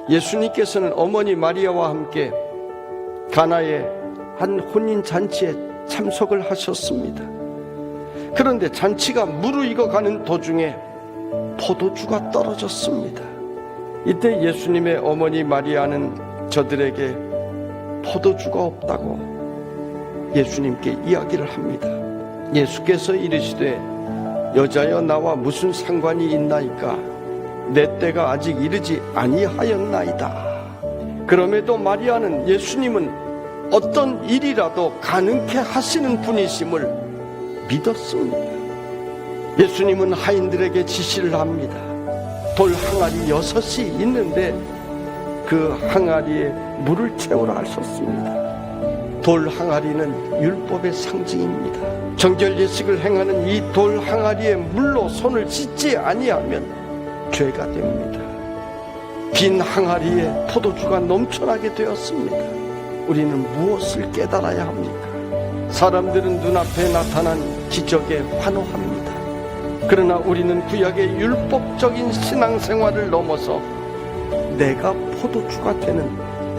예수님께서는 어머니 마리아와 함께 가나의 한 혼인잔치에 참석을 하셨습니다. 그런데 잔치가 무르익어가는 도중에 포도주가 떨어졌습니다. 이때 예수님의 어머니 마리아는 저들에게 포도주가 없다고 예수님께 이야기를 합니다. 예수께서 이르시되 여자여 나와 무슨 상관이 있나이까? 내 때가 아직 이르지 아니하였나이다. 그럼에도 마리아는 예수님은 어떤 일이라도 가능케 하시는 분이심을 믿었습니다. 예수님은 하인들에게 지시를 합니다. 돌 항아리 6이 있는데 그 항아리에 물을 채우라 하셨습니다. 돌 항아리는 율법의 상징입니다. 정결 예식을 행하는 이 돌 항아리에 물로 손을 씻지 아니하면 죄가 됩니다. 빈 항아리에 포도주가 넘쳐나게 되었습니다. 우리는 무엇을 깨달아야 합니까? 사람들은 눈앞에 나타난 기적에 환호합니다. 그러나 우리는 구약의 율법적인 신앙생활을 넘어서 내가 포도주가 되는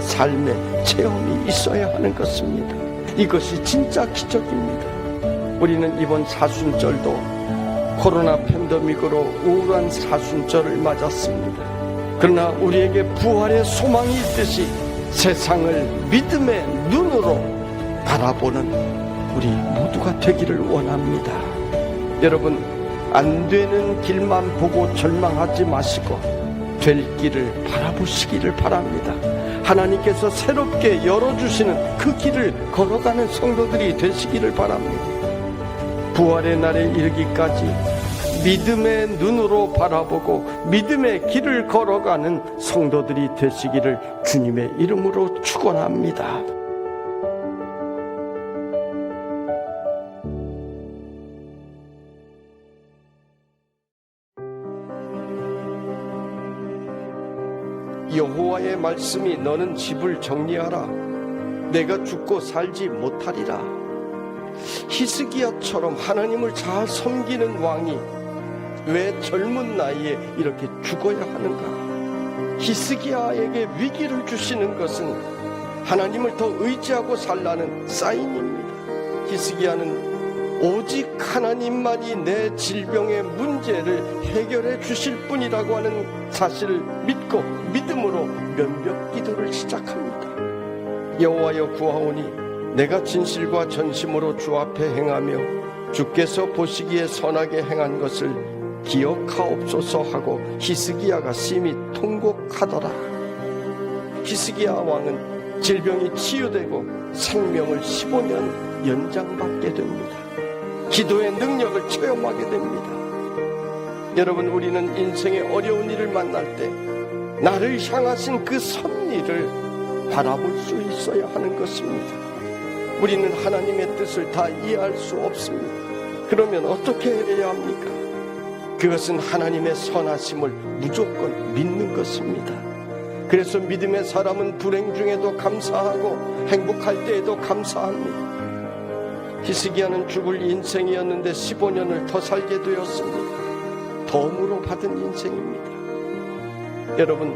삶의 체험이 있어야 하는 것입니다. 이것이 진짜 기적입니다. 우리는 이번 사순절도 코로나 팬데믹으로 우울한 사순절을 맞았습니다. 그러나 우리에게 부활의 소망이 있듯이 세상을 믿음의 눈으로 바라보는 우리 모두가 되기를 원합니다. 여러분, 안 되는 길만 보고 절망하지 마시고 될 길을 바라보시기를 바랍니다. 하나님께서 새롭게 열어주시는 그 길을 걸어가는 성도들이 되시기를 바랍니다. 부활의 날에 이르기까지 믿음의 눈으로 바라보고 믿음의 길을 걸어가는 성도들이 되시기를 주님의 이름으로 축원합니다. 여호와의 말씀이 너는 집을 정리하라. 내가 죽고 살지 못하리라. 히스기야처럼 하나님을 잘 섬기는 왕이 왜 젊은 나이에 이렇게 죽어야 하는가? 히스기야에게 위기를 주시는 것은 하나님을 더 의지하고 살라는 사인입니다. 히스기야는 오직 하나님만이 내 질병의 문제를 해결해 주실 분이라고 하는 사실을 믿고 믿음으로 면벽 기도를 시작합니다. 여호와여 구하오니 내가 진실과 전심으로 주 앞에 행하며 주께서 보시기에 선하게 행한 것을 기억하옵소서 하고 히스기야가 심히 통곡하더라. 히스기야 왕은 질병이 치유되고 생명을 15년 연장받게 됩니다. 기도의 능력을 체험하게 됩니다. 여러분, 우리는 인생의 어려운 일을 만날 때 나를 향하신 그 섭리를 바라볼 수 있어야 하는 것입니다. 우리는 하나님의 뜻을 다 이해할 수 없습니다. 그러면 어떻게 해야 합니까? 그것은 하나님의 선하심을 무조건 믿는 것입니다. 그래서 믿음의 사람은 불행 중에도 감사하고 행복할 때에도 감사합니다. 히스기야는 죽을 인생이었는데 15년을 더 살게 되었습니다. 덤으로 받은 인생입니다. 여러분,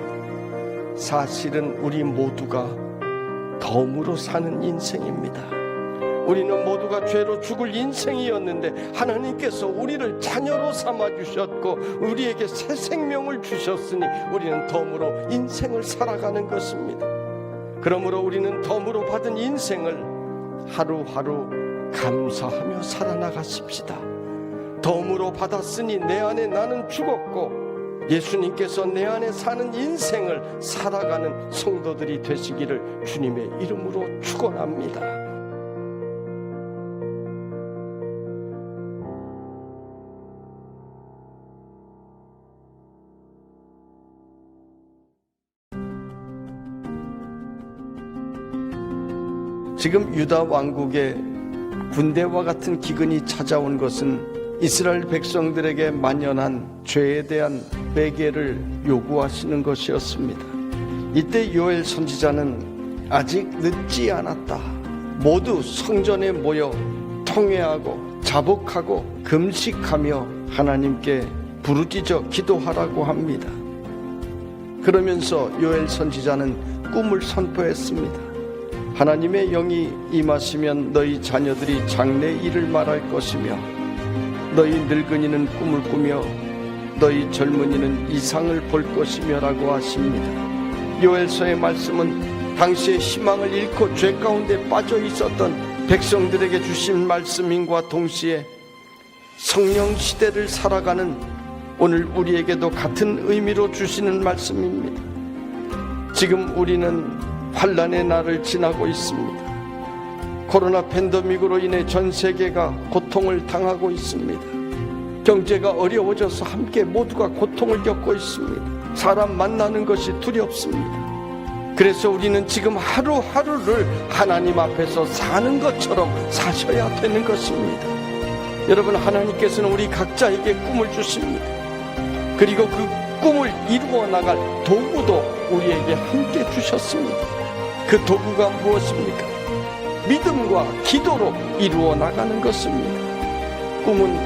사실은 우리 모두가 덤으로 사는 인생입니다. 우리는 모두가 죄로 죽을 인생이었는데 하나님께서 우리를 자녀로 삼아주셨고 우리에게 새 생명을 주셨으니 우리는 덤으로 인생을 살아가는 것입니다. 그러므로 우리는 덤으로 받은 인생을 하루하루 감사하며 살아나가십시다. 덤으로 받았으니 내 안에 나는 죽었고 예수님께서 내 안에 사는 인생을 살아가는 성도들이 되시기를 주님의 이름으로 축원합니다. 지금 유다 왕국에 군대와 같은 기근이 찾아온 것은 이스라엘 백성들에게 만연한 죄에 대한 회개를 요구하시는 것이었습니다. 이때 요엘 선지자는 아직 늦지 않았다. 모두 성전에 모여 통회하고 자복하고 금식하며 하나님께 부르짖어 기도하라고 합니다. 그러면서 요엘 선지자는 꿈을 선포했습니다. 하나님의 영이 임하시면 너희 자녀들이 장래 일을 말할 것이며 너희 늙은이는 꿈을 꾸며 너희 젊은이는 이상을 볼 것이며 라고 하십니다. 요엘서의 말씀은 당시의 희망을 잃고 죄 가운데 빠져 있었던 백성들에게 주신 말씀인과 동시에 성령 시대를 살아가는 오늘 우리에게도 같은 의미로 주시는 말씀입니다. 지금 우리는 환난의 날을 지나고 있습니다. 코로나 팬데믹으로 인해 전 세계가 고통을 당하고 있습니다. 경제가 어려워져서 함께 모두가 고통을 겪고 있습니다. 사람 만나는 것이 두렵습니다. 그래서 우리는 지금 하루하루를 하나님 앞에서 사는 것처럼 사셔야 되는 것입니다. 여러분, 하나님께서는 우리 각자에게 꿈을 주십니다. 그리고 그 꿈을 이루어 나갈 도구도 우리에게 함께 주셨습니다. 그 도구가 무엇입니까? 믿음과 기도로 이루어 나가는 것입니다. 꿈은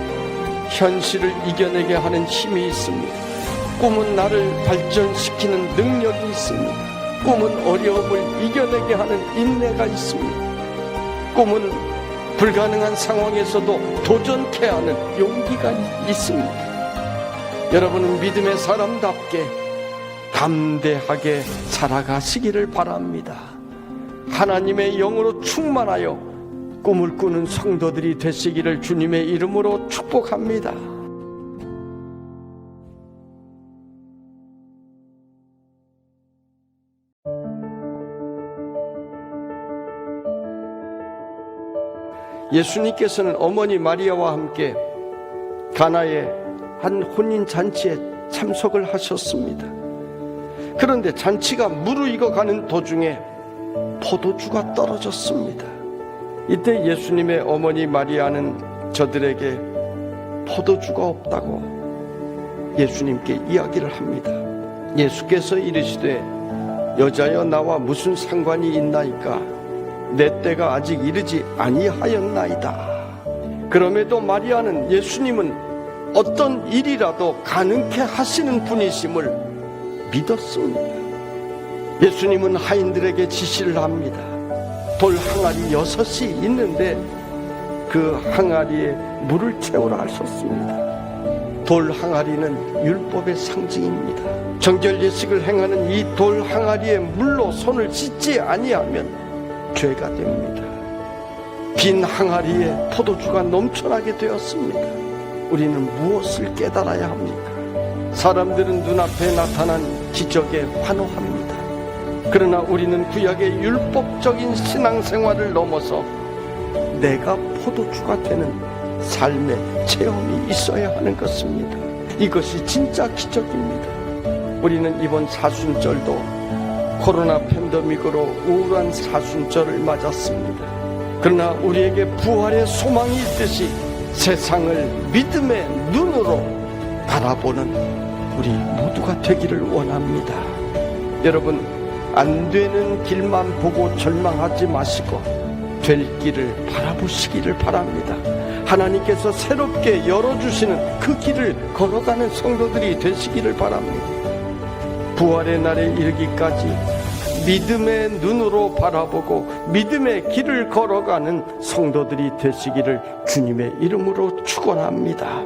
현실을 이겨내게 하는 힘이 있습니다. 꿈은 나를 발전시키는 능력이 있습니다. 꿈은 어려움을 이겨내게 하는 인내가 있습니다. 꿈은 불가능한 상황에서도 도전케 하는 용기가 있습니다. 여러분은 믿음의 사람답게 담대하게 살아가시기를 바랍니다. 하나님의 영으로 충만하여 꿈을 꾸는 성도들이 되시기를 주님의 이름으로 축복합니다. 예수님께서는 어머니 마리아와 함께 가나의 한 혼인 잔치에 참석을 하셨습니다. 그런데 잔치가 무르익어가는 도중에 포도주가 떨어졌습니다. 이때 예수님의 어머니 마리아는 저들에게 포도주가 없다고 예수님께 이야기를 합니다. 예수께서 이르시되 여자여 나와 무슨 상관이 있나이까? 내 때가 아직 이르지 아니하였나이다. 그럼에도 마리아는 예수님은 어떤 일이라도 가능케 하시는 분이심을 믿었습니다. 예수님은 하인들에게 지시를 합니다. 돌 항아리 6이 있는데 그 항아리에 물을 채우라 하셨습니다. 돌 항아리는 율법의 상징입니다. 정결 예식을 행하는 이 돌 항아리에 물로 손을 씻지 아니하면 죄가 됩니다. 빈 항아리에 포도주가 넘쳐나게 되었습니다. 우리는 무엇을 깨달아야 합니까? 사람들은 눈앞에 나타난 기적에 환호합니다. 그러나 우리는 구약의 율법적인 신앙생활을 넘어서 내가 포도주가 되는 삶의 체험이 있어야 하는 것입니다. 이것이 진짜 기적입니다. 우리는 이번 사순절도 코로나 팬데믹으로 우울한 사순절을 맞았습니다. 그러나 우리에게 부활의 소망이 있듯이 세상을 믿음의 눈으로 바라보는 우리 모두가 되기를 원합니다. 여러분, 안 되는 길만 보고 절망하지 마시고 될 길을 바라보시기를 바랍니다. 하나님께서 새롭게 열어주시는 그 길을 걸어가는 성도들이 되시기를 바랍니다. 부활의 날에 이르기까지 믿음의 눈으로 바라보고 믿음의 길을 걸어가는 성도들이 되시기를 주님의 이름으로 축원합니다.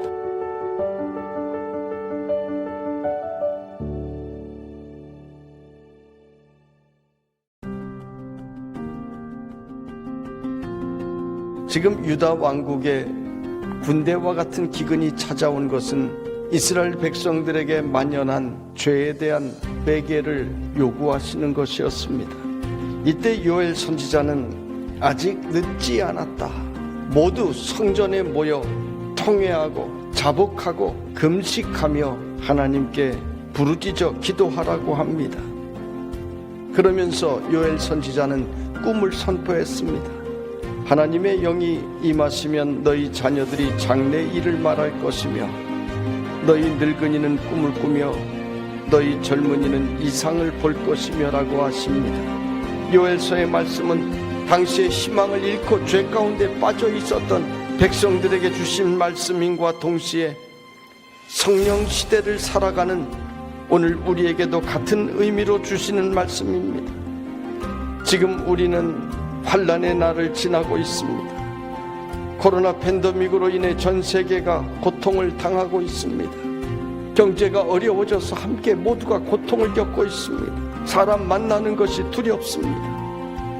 지금 유다 왕국에 군대와 같은 기근이 찾아온 것은 이스라엘 백성들에게 만연한 죄에 대한 회개를 요구하시는 것이었습니다. 이때 요엘 선지자는 아직 늦지 않았다. 모두 성전에 모여 통회하고 자복하고 금식하며 하나님께 부르짖어 기도하라고 합니다. 그러면서 요엘 선지자는 꿈을 선포했습니다. 하나님의 영이 임하시면 너희 자녀들이 장래 일을 말할 것이며 너희 늙은이는 꿈을 꾸며 너희 젊은이는 이상을 볼 것이며 라고 하십니다. 요엘서의 말씀은 당시의 희망을 잃고 죄 가운데 빠져 있었던 백성들에게 주신 말씀인과 동시에 성령 시대를 살아가는 오늘 우리에게도 같은 의미로 주시는 말씀입니다. 지금 우리는 환난의 날을 지나고 있습니다. 코로나 팬데믹으로 인해 전 세계가 고통을 당하고 있습니다. 경제가 어려워져서 함께 모두가 고통을 겪고 있습니다. 사람 만나는 것이 두렵습니다.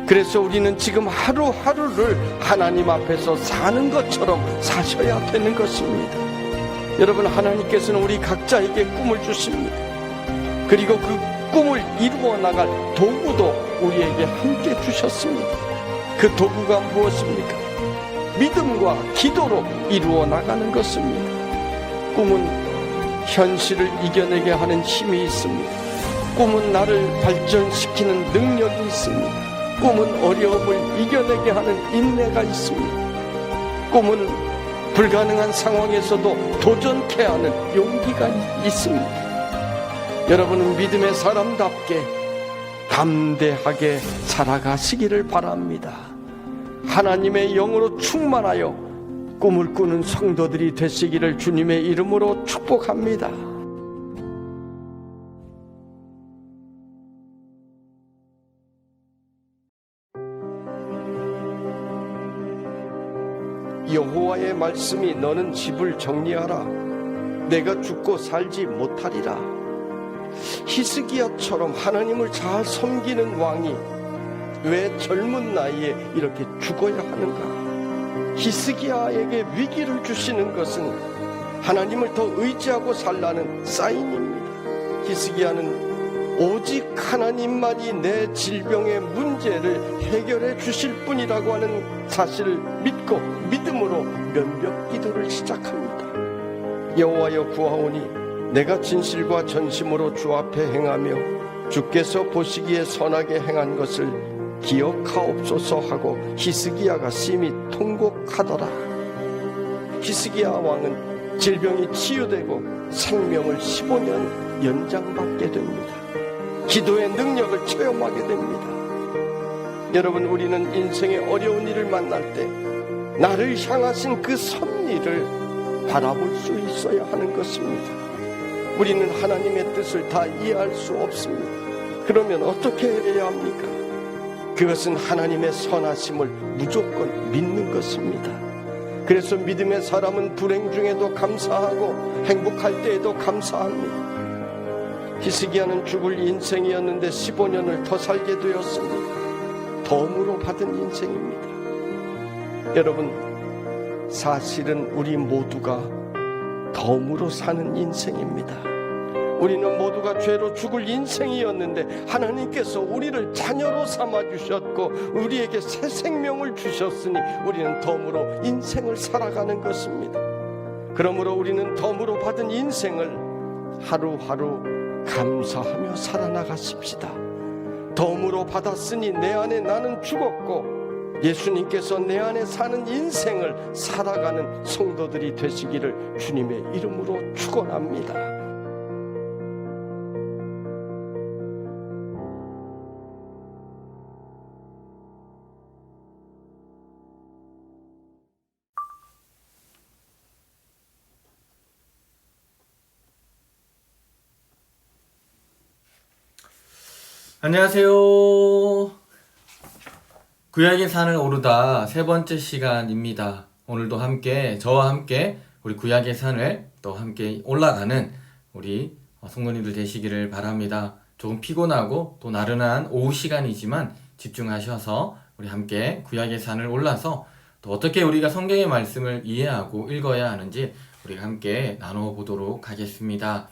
그래서 우리는 지금 하루하루를 하나님 앞에서 사는 것처럼 사셔야 되는 것입니다. 여러분, 하나님께서는 우리 각자에게 꿈을 주십니다. 그리고 그 꿈을 이루어 나갈 도구도 우리에게 함께 주셨습니다. 그 도구가 무엇입니까? 믿음과 기도로 이루어 나가는 것입니다. 꿈은 현실을 이겨내게 하는 힘이 있습니다. 꿈은 나를 발전시키는 능력이 있습니다. 꿈은 어려움을 이겨내게 하는 인내가 있습니다. 꿈은 불가능한 상황에서도 도전케 하는 용기가 있습니다. 여러분은 믿음의 사람답게 담대하게 살아가시기를 바랍니다. 하나님의 영으로 충만하여 꿈을 꾸는 성도들이 되시기를 주님의 이름으로 축복합니다. 여호와의 말씀이 너는 집을 정리하라. 내가 죽고 살지 못하리라. 히스기야처럼 하나님을 잘 섬기는 왕이 왜 젊은 나이에 이렇게 죽어야 하는가? 히스기야에게 위기를 주시는 것은 하나님을 더 의지하고 살라는 사인입니다. 히스기야는 오직 하나님만이 내 질병의 문제를 해결해 주실 분이라고 하는 사실을 믿고 믿음으로 면벽 기도를 시작합니다. 여호와여 구하오니 내가 진실과 전심으로 주 앞에 행하며 주께서 보시기에 선하게 행한 것을 기억하옵소서 하고 히스기야가 심히 통곡하더라. 히스기야 왕은 질병이 치유되고 생명을 15년 연장받게 됩니다. 기도의 능력을 체험하게 됩니다. 여러분, 우리는 인생의 어려운 일을 만날 때 나를 향하신 그 섭리를 바라볼 수 있어야 하는 것입니다. 우리는 하나님의 뜻을 다 이해할 수 없습니다. 그러면 어떻게 해야 합니까? 그것은 하나님의 선하심을 무조건 믿는 것입니다. 그래서 믿음의 사람은 불행 중에도 감사하고 행복할 때에도 감사합니다. 히스기야는 죽을 인생이었는데 15년을 더 살게 되었습니다. 덤으로 받은 인생입니다. 여러분, 사실은 우리 모두가 덤으로 사는 인생입니다. 우리는 모두가 죄로 죽을 인생이었는데 하나님께서 우리를 자녀로 삼아주셨고 우리에게 새 생명을 주셨으니 우리는 덤으로 인생을 살아가는 것입니다. 그러므로 우리는 덤으로 받은 인생을 하루하루 감사하며 살아나가십시다. 덤으로 받았으니 내 안에 나는 죽었고 예수님께서 내 안에 사는 인생을 살아가는 성도들이 되시기를 주님의 이름으로 축원합니다. 안녕하세요. 구약의 산을 오르다 세 번째 시간입니다. 오늘도 함께 저와 함께 우리 구약의 산을 또 함께 올라가는 우리 성도님들 되시기를 바랍니다. 조금 피곤하고 또 나른한 오후 시간이지만 집중하셔서 우리 함께 구약의 산을 올라서 또 어떻게 우리가 성경의 말씀을 이해하고 읽어야 하는지 우리 함께 나눠보도록 하겠습니다.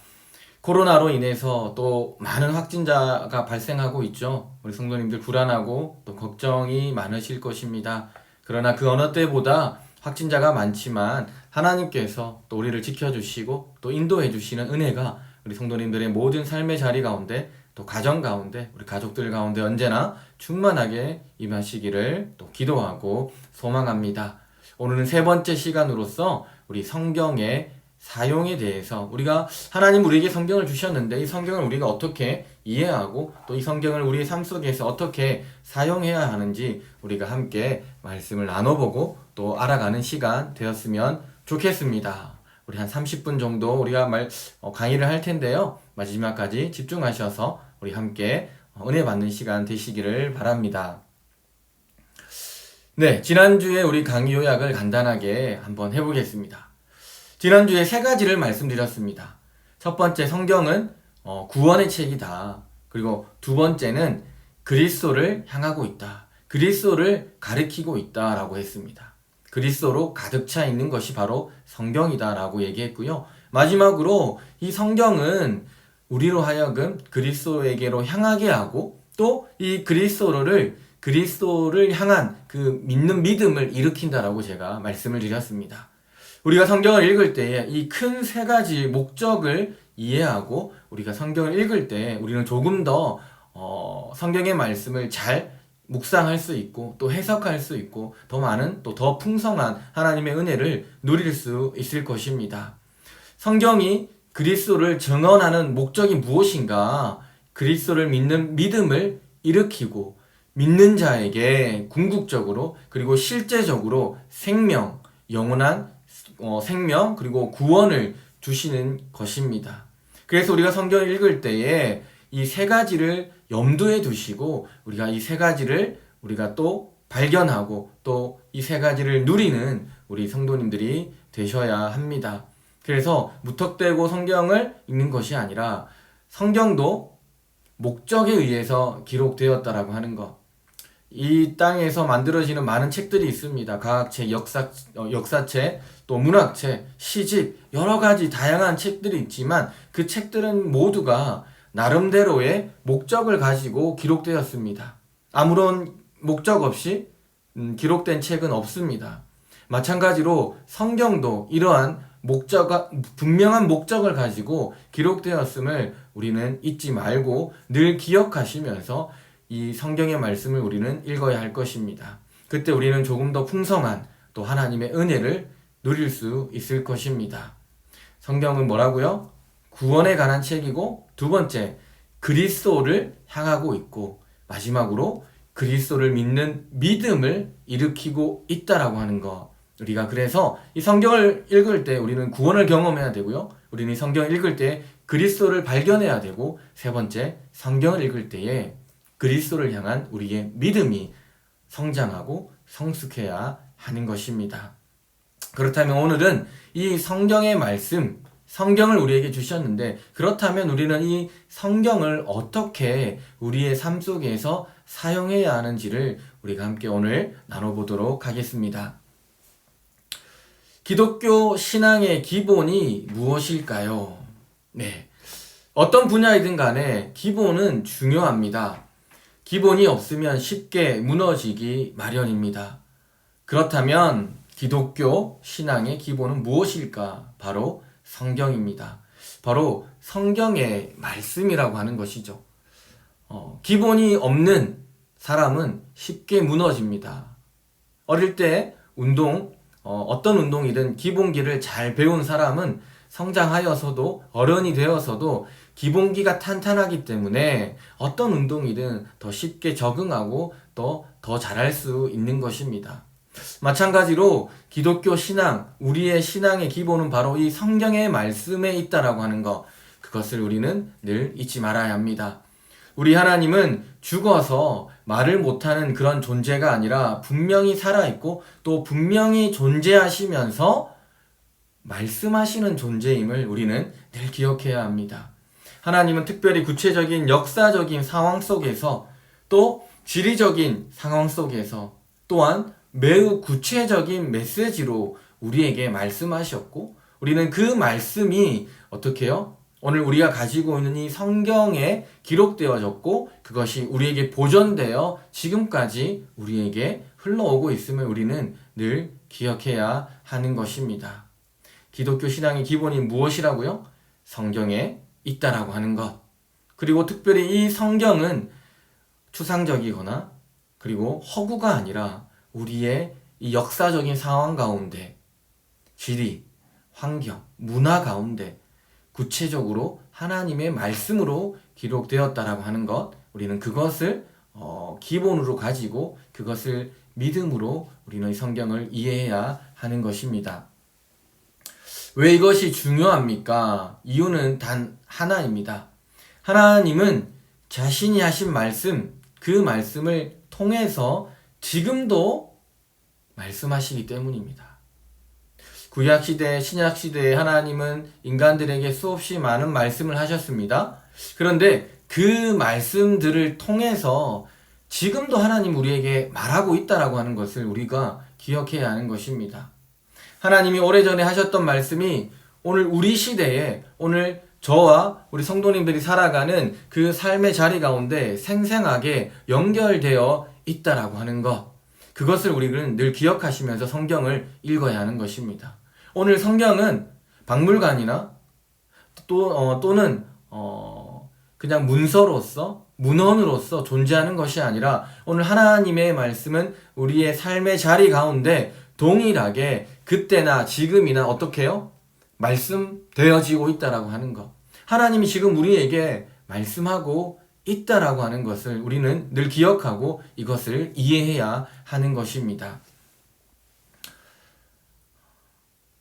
코로나로 인해서 또 많은 확진자가 발생하고 있죠. 우리 성도님들 불안하고 또 걱정이 많으실 것입니다. 그러나 그 어느 때보다 확진자가 많지만 하나님께서 또 우리를 지켜주시고 또 인도해 주시는 은혜가 우리 성도님들의 모든 삶의 자리 가운데 또 가정 가운데 우리 가족들 가운데 언제나 충만하게 임하시기를 또 기도하고 소망합니다. 오늘은 세 번째 시간으로서 우리 성경의 사용에 대해서 우리가 하나님 우리에게 성경을 주셨는데 이 성경을 우리가 어떻게 이해하고 또 이 성경을 우리의 삶 속에서 어떻게 사용해야 하는지 우리가 함께 말씀을 나눠보고 또 알아가는 시간 되었으면 좋겠습니다. 우리 한 30분 정도 우리가 강의를 할 텐데요. 마지막까지 집중하셔서 우리 함께 은혜 받는 시간 되시기를 바랍니다. 네, 지난주에 우리 강의 요약을 간단하게 한번 해보겠습니다. 지난주에 세 가지를 말씀드렸습니다. 첫 번째, 성경은 구원의 책이다. 그리고 두 번째는 그리스도를 향하고 있다. 그리스도를 가리키고 있다라고 했습니다. 그리스도로 가득 차 있는 것이 바로 성경이다라고 얘기했고요. 마지막으로 이 성경은 우리로 하여금 그리스도에게로 향하게 하고 또 이 그리스도를 향한 그 믿는 믿음을 일으킨다라고 제가 말씀을 드렸습니다. 우리가 성경을 읽을 때에 이 큰 세 가지 목적을 이해하고 우리가 성경을 읽을 때 우리는 조금 더 성경의 말씀을 잘 묵상할 수 있고 또 해석할 수 있고 더 많은 또 더 풍성한 하나님의 은혜를 누릴 수 있을 것입니다. 성경이 그리스도를 증언하는 목적이 무엇인가? 그리스도를 믿는 믿음을 일으키고 믿는 자에게 궁극적으로 그리고 실제적으로 생명, 영원한 생명 그리고 구원을 주시는 것입니다. 그래서 우리가 성경을 읽을 때에 이 세 가지를 염두에 두시고 우리가 이 세 가지를 우리가 또 발견하고 또 이 세 가지를 누리는 우리 성도님들이 되셔야 합니다. 그래서 무턱대고 성경을 읽는 것이 아니라 성경도 목적에 의해서 기록되었다라고 하는 것. 이 땅에서 만들어지는 많은 책들이 있습니다. 과학책, 역사책, 또 문학책, 시집, 여러 가지 다양한 책들이 있지만 그 책들은 모두가 나름대로의 목적을 가지고 기록되었습니다. 아무런 목적 없이 기록된 책은 없습니다. 마찬가지로 성경도 이러한 분명한 목적을 가지고 기록되었음을 우리는 잊지 말고 늘 기억하시면서 이 성경의 말씀을 우리는 읽어야 할 것입니다. 그때 우리는 조금 더 풍성한 또 하나님의 은혜를 누릴 수 있을 것입니다. 성경은 뭐라고요? 구원에 관한 책이고 두 번째, 그리스도를 향하고 있고 마지막으로 그리스도를 믿는 믿음을 일으키고 있다라고 하는 것. 우리가 그래서 이 성경을 읽을 때 우리는 구원을 경험해야 되고요. 우리는 이 성경을 읽을 때 그리스도를 발견해야 되고 세 번째, 성경을 읽을 때에 그리스도를 향한 우리의 믿음이 성장하고 성숙해야 하는 것입니다. 그렇다면 오늘은 이 성경의 말씀, 성경을 우리에게 주셨는데 그렇다면 우리는 이 성경을 어떻게 우리의 삶 속에서 사용해야 하는지를 우리가 함께 오늘 나눠보도록 하겠습니다. 기독교 신앙의 기본이 무엇일까요? 네. 어떤 분야이든 간에 기본은 중요합니다. 기본이 없으면 쉽게 무너지기 마련입니다. 그렇다면 기독교 신앙의 기본은 무엇일까? 바로 성경입니다. 바로 성경의 말씀이라고 하는 것이죠. 기본이 없는 사람은 쉽게 무너집니다. 어릴 때 어떤 운동이든 기본기를 잘 배운 사람은 성장하여서도 어른이 되어서도 기본기가 탄탄하기 때문에 어떤 운동이든 더 쉽게 적응하고 또 더 잘할 수 있는 것입니다. 마찬가지로 기독교 신앙, 우리의 신앙의 기본은 바로 이 성경의 말씀에 있다라고 하는 것, 그것을 우리는 늘 잊지 말아야 합니다. 우리 하나님은 죽어서 말을 못하는 그런 존재가 아니라 분명히 살아있고 또 분명히 존재하시면서 말씀하시는 존재임을 우리는 늘 기억해야 합니다. 하나님은 특별히 구체적인 역사적인 상황 속에서 또 지리적인 상황 속에서 또한 매우 구체적인 메시지로 우리에게 말씀하셨고 우리는 그 말씀이 어떻게 해요? 오늘 우리가 가지고 있는 이 성경에 기록되어졌고 그것이 우리에게 보존되어 지금까지 우리에게 흘러오고 있음을 우리는 늘 기억해야 하는 것입니다. 기독교 신앙의 기본이 무엇이라고요? 성경에 있다라고 하는 것. 그리고 특별히 이 성경은 추상적이거나 그리고 허구가 아니라 우리의 이 역사적인 상황 가운데 지리, 환경, 문화 가운데 구체적으로 하나님의 말씀으로 기록되었다라고 하는 것, 우리는 그것을 기본으로 가지고 그것을 믿음으로 우리는 이 성경을 이해해야 하는 것입니다. 왜 이것이 중요합니까? 이유는 단 하나입니다. 하나님은 자신이 하신 말씀, 그 말씀을 통해서 지금도 말씀하시기 때문입니다. 구약시대, 신약시대에 하나님은 인간들에게 수없이 많은 말씀을 하셨습니다. 그런데 그 말씀들을 통해서 지금도 하나님 우리에게 말하고 있다라고 하는 것을 우리가 기억해야 하는 것입니다. 하나님이 오래전에 하셨던 말씀이 오늘 우리 시대에 오늘 저와 우리 성도님들이 살아가는 그 삶의 자리 가운데 생생하게 연결되어 있다라고 하는 것, 그것을 우리는 늘 기억하시면서 성경을 읽어야 하는 것입니다. 오늘 성경은 박물관이나 또는 그냥 문서로서 문헌으로서 존재하는 것이 아니라 오늘 하나님의 말씀은 우리의 삶의 자리 가운데 동일하게 그때나 지금이나 어떻게 해요? 말씀되어지고 있다라고 하는 것. 하나님이 지금 우리에게 말씀하고 있다라고 하는 것을 우리는 늘 기억하고 이것을 이해해야 하는 것입니다.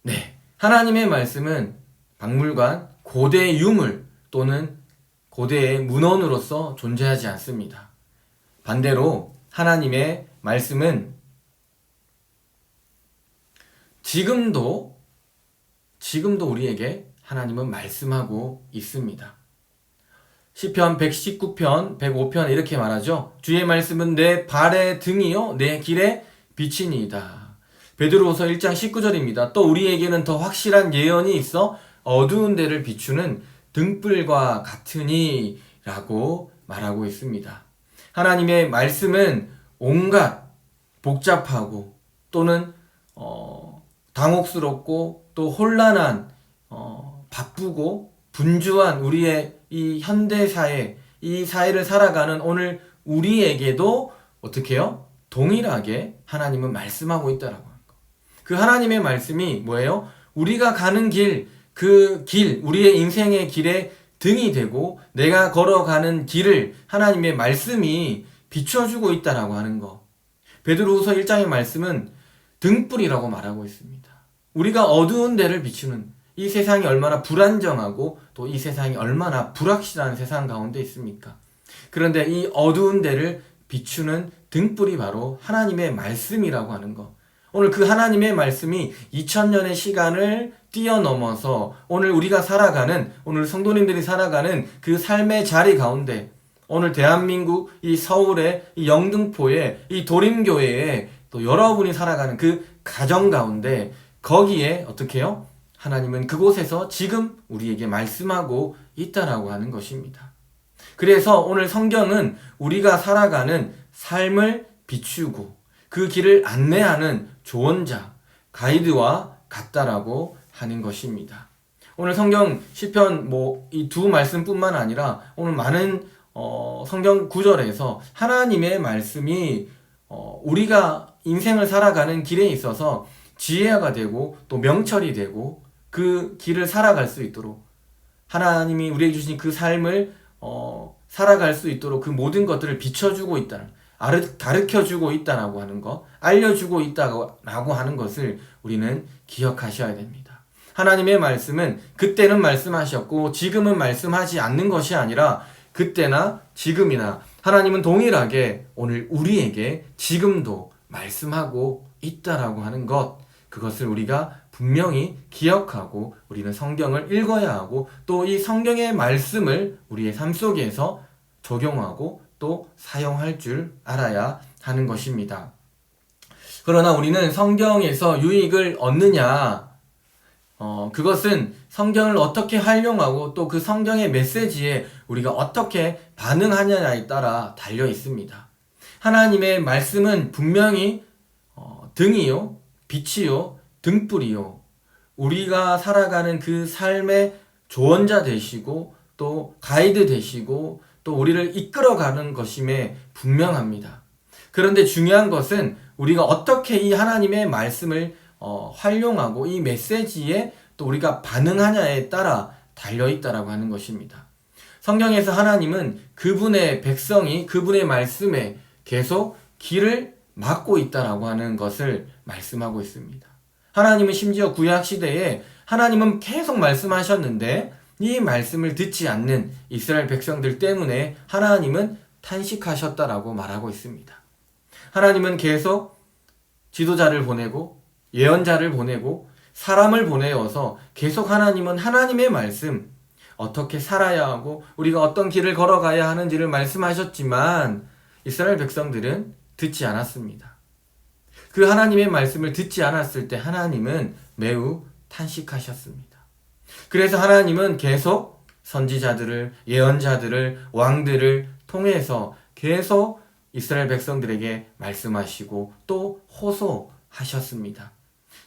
네. 하나님의 말씀은 박물관, 고대 유물 또는 고대의 문헌으로서 존재하지 않습니다. 반대로 하나님의 말씀은 지금도 우리에게 하나님은 말씀하고 있습니다. 시편 119편, 105편 이렇게 말하죠. 주의 말씀은 내 발의 등이요 내 길의 빛이니이다. 베드로후서 1장 19절입니다. 또 우리에게는 더 확실한 예언이 있어 어두운 데를 비추는 등불과 같으니 라고 말하고 있습니다. 하나님의 말씀은 온갖 복잡하고 또는 당혹스럽고 또 혼란한 바쁘고 분주한 우리의 이 현대사회, 이 사회를 살아가는 오늘 우리에게도 어떻게 해요? 동일하게 하나님은 말씀하고 있다라고 하는 거. 그 하나님의 말씀이 뭐예요? 우리가 가는 길, 그 길, 우리의 인생의 길에 등이 되고 내가 걸어가는 길을 하나님의 말씀이 비춰주고 있다라고 하는 거. 베드로후서 1장의 말씀은 등불이라고 말하고 있습니다. 우리가 어두운 데를 비추는 이 세상이 얼마나 불안정하고 또 이 세상이 얼마나 불확실한 세상 가운데 있습니까? 그런데 이 어두운 데를 비추는 등불이 바로 하나님의 말씀이라고 하는 것. 오늘 그 하나님의 말씀이 2000년의 시간을 뛰어넘어서 오늘 우리가 살아가는, 오늘 성도님들이 살아가는 그 삶의 자리 가운데 오늘 대한민국 이 서울의 이 영등포의 이 도림교회에 또 여러분이 살아가는 그 가정 가운데 거기에 어떻게 해요? 하나님은 그곳에서 지금 우리에게 말씀하고 있다라고 하는 것입니다. 그래서 오늘 성경은 우리가 살아가는 삶을 비추고 그 길을 안내하는 조언자, 가이드와 같다라고 하는 것입니다. 오늘 성경 시편 이 두 말씀뿐만 아니라 오늘 많은 성경 구절에서 하나님의 말씀이 우리가 인생을 살아가는 길에 있어서 지혜가 되고 또 명철이 되고 그 길을 살아갈 수 있도록 하나님이 우리에게 주신 그 삶을 살아갈 수 있도록 그 모든 것들을 비춰주고 있다는, 가르쳐주고 있다라고 하는 것, 알려주고 있다라고 하는 것을 우리는 기억하셔야 됩니다. 하나님의 말씀은 그때는 말씀하셨고 지금은 말씀하지 않는 것이 아니라 그때나 지금이나 하나님은 동일하게 오늘 우리에게 지금도 말씀하고 있다라고 하는 것, 그것을 우리가 분명히 기억하고 우리는 성경을 읽어야 하고 또 이 성경의 말씀을 우리의 삶 속에서 적용하고 또 사용할 줄 알아야 하는 것입니다. 그러나 우리는 성경에서 유익을 얻느냐, 그것은 성경을 어떻게 활용하고 또 그 성경의 메시지에 우리가 어떻게 반응하느냐에 따라 달려 있습니다. 하나님의 말씀은 분명히 등이요, 빛이요, 등불이요, 우리가 살아가는 그 삶의 조언자 되시고 또 가이드 되시고 또 우리를 이끌어가는 것임에 분명합니다. 그런데 중요한 것은 우리가 어떻게 이 하나님의 말씀을 활용하고 이 메시지에 또 우리가 반응하냐에 따라 달려있다라고 하는 것입니다. 성경에서 하나님은 그분의 백성이 그분의 말씀에 계속 길을 막고 있다라고 하는 것을 말씀하고 있습니다. 하나님은 심지어 구약 시대에 하나님은 계속 말씀하셨는데 이 말씀을 듣지 않는 이스라엘 백성들 때문에 하나님은 탄식하셨다라고 말하고 있습니다. 하나님은 계속 지도자를 보내고 예언자를 보내고 사람을 보내어서 계속 하나님은 하나님의 말씀, 어떻게 살아야 하고 우리가 어떤 길을 걸어가야 하는지를 말씀하셨지만 이스라엘 백성들은 듣지 않았습니다. 그 하나님의 말씀을 듣지 않았을 때 하나님은 매우 탄식하셨습니다. 그래서 하나님은 계속 선지자들을, 예언자들을, 왕들을 통해서 계속 이스라엘 백성들에게 말씀하시고 또 호소하셨습니다.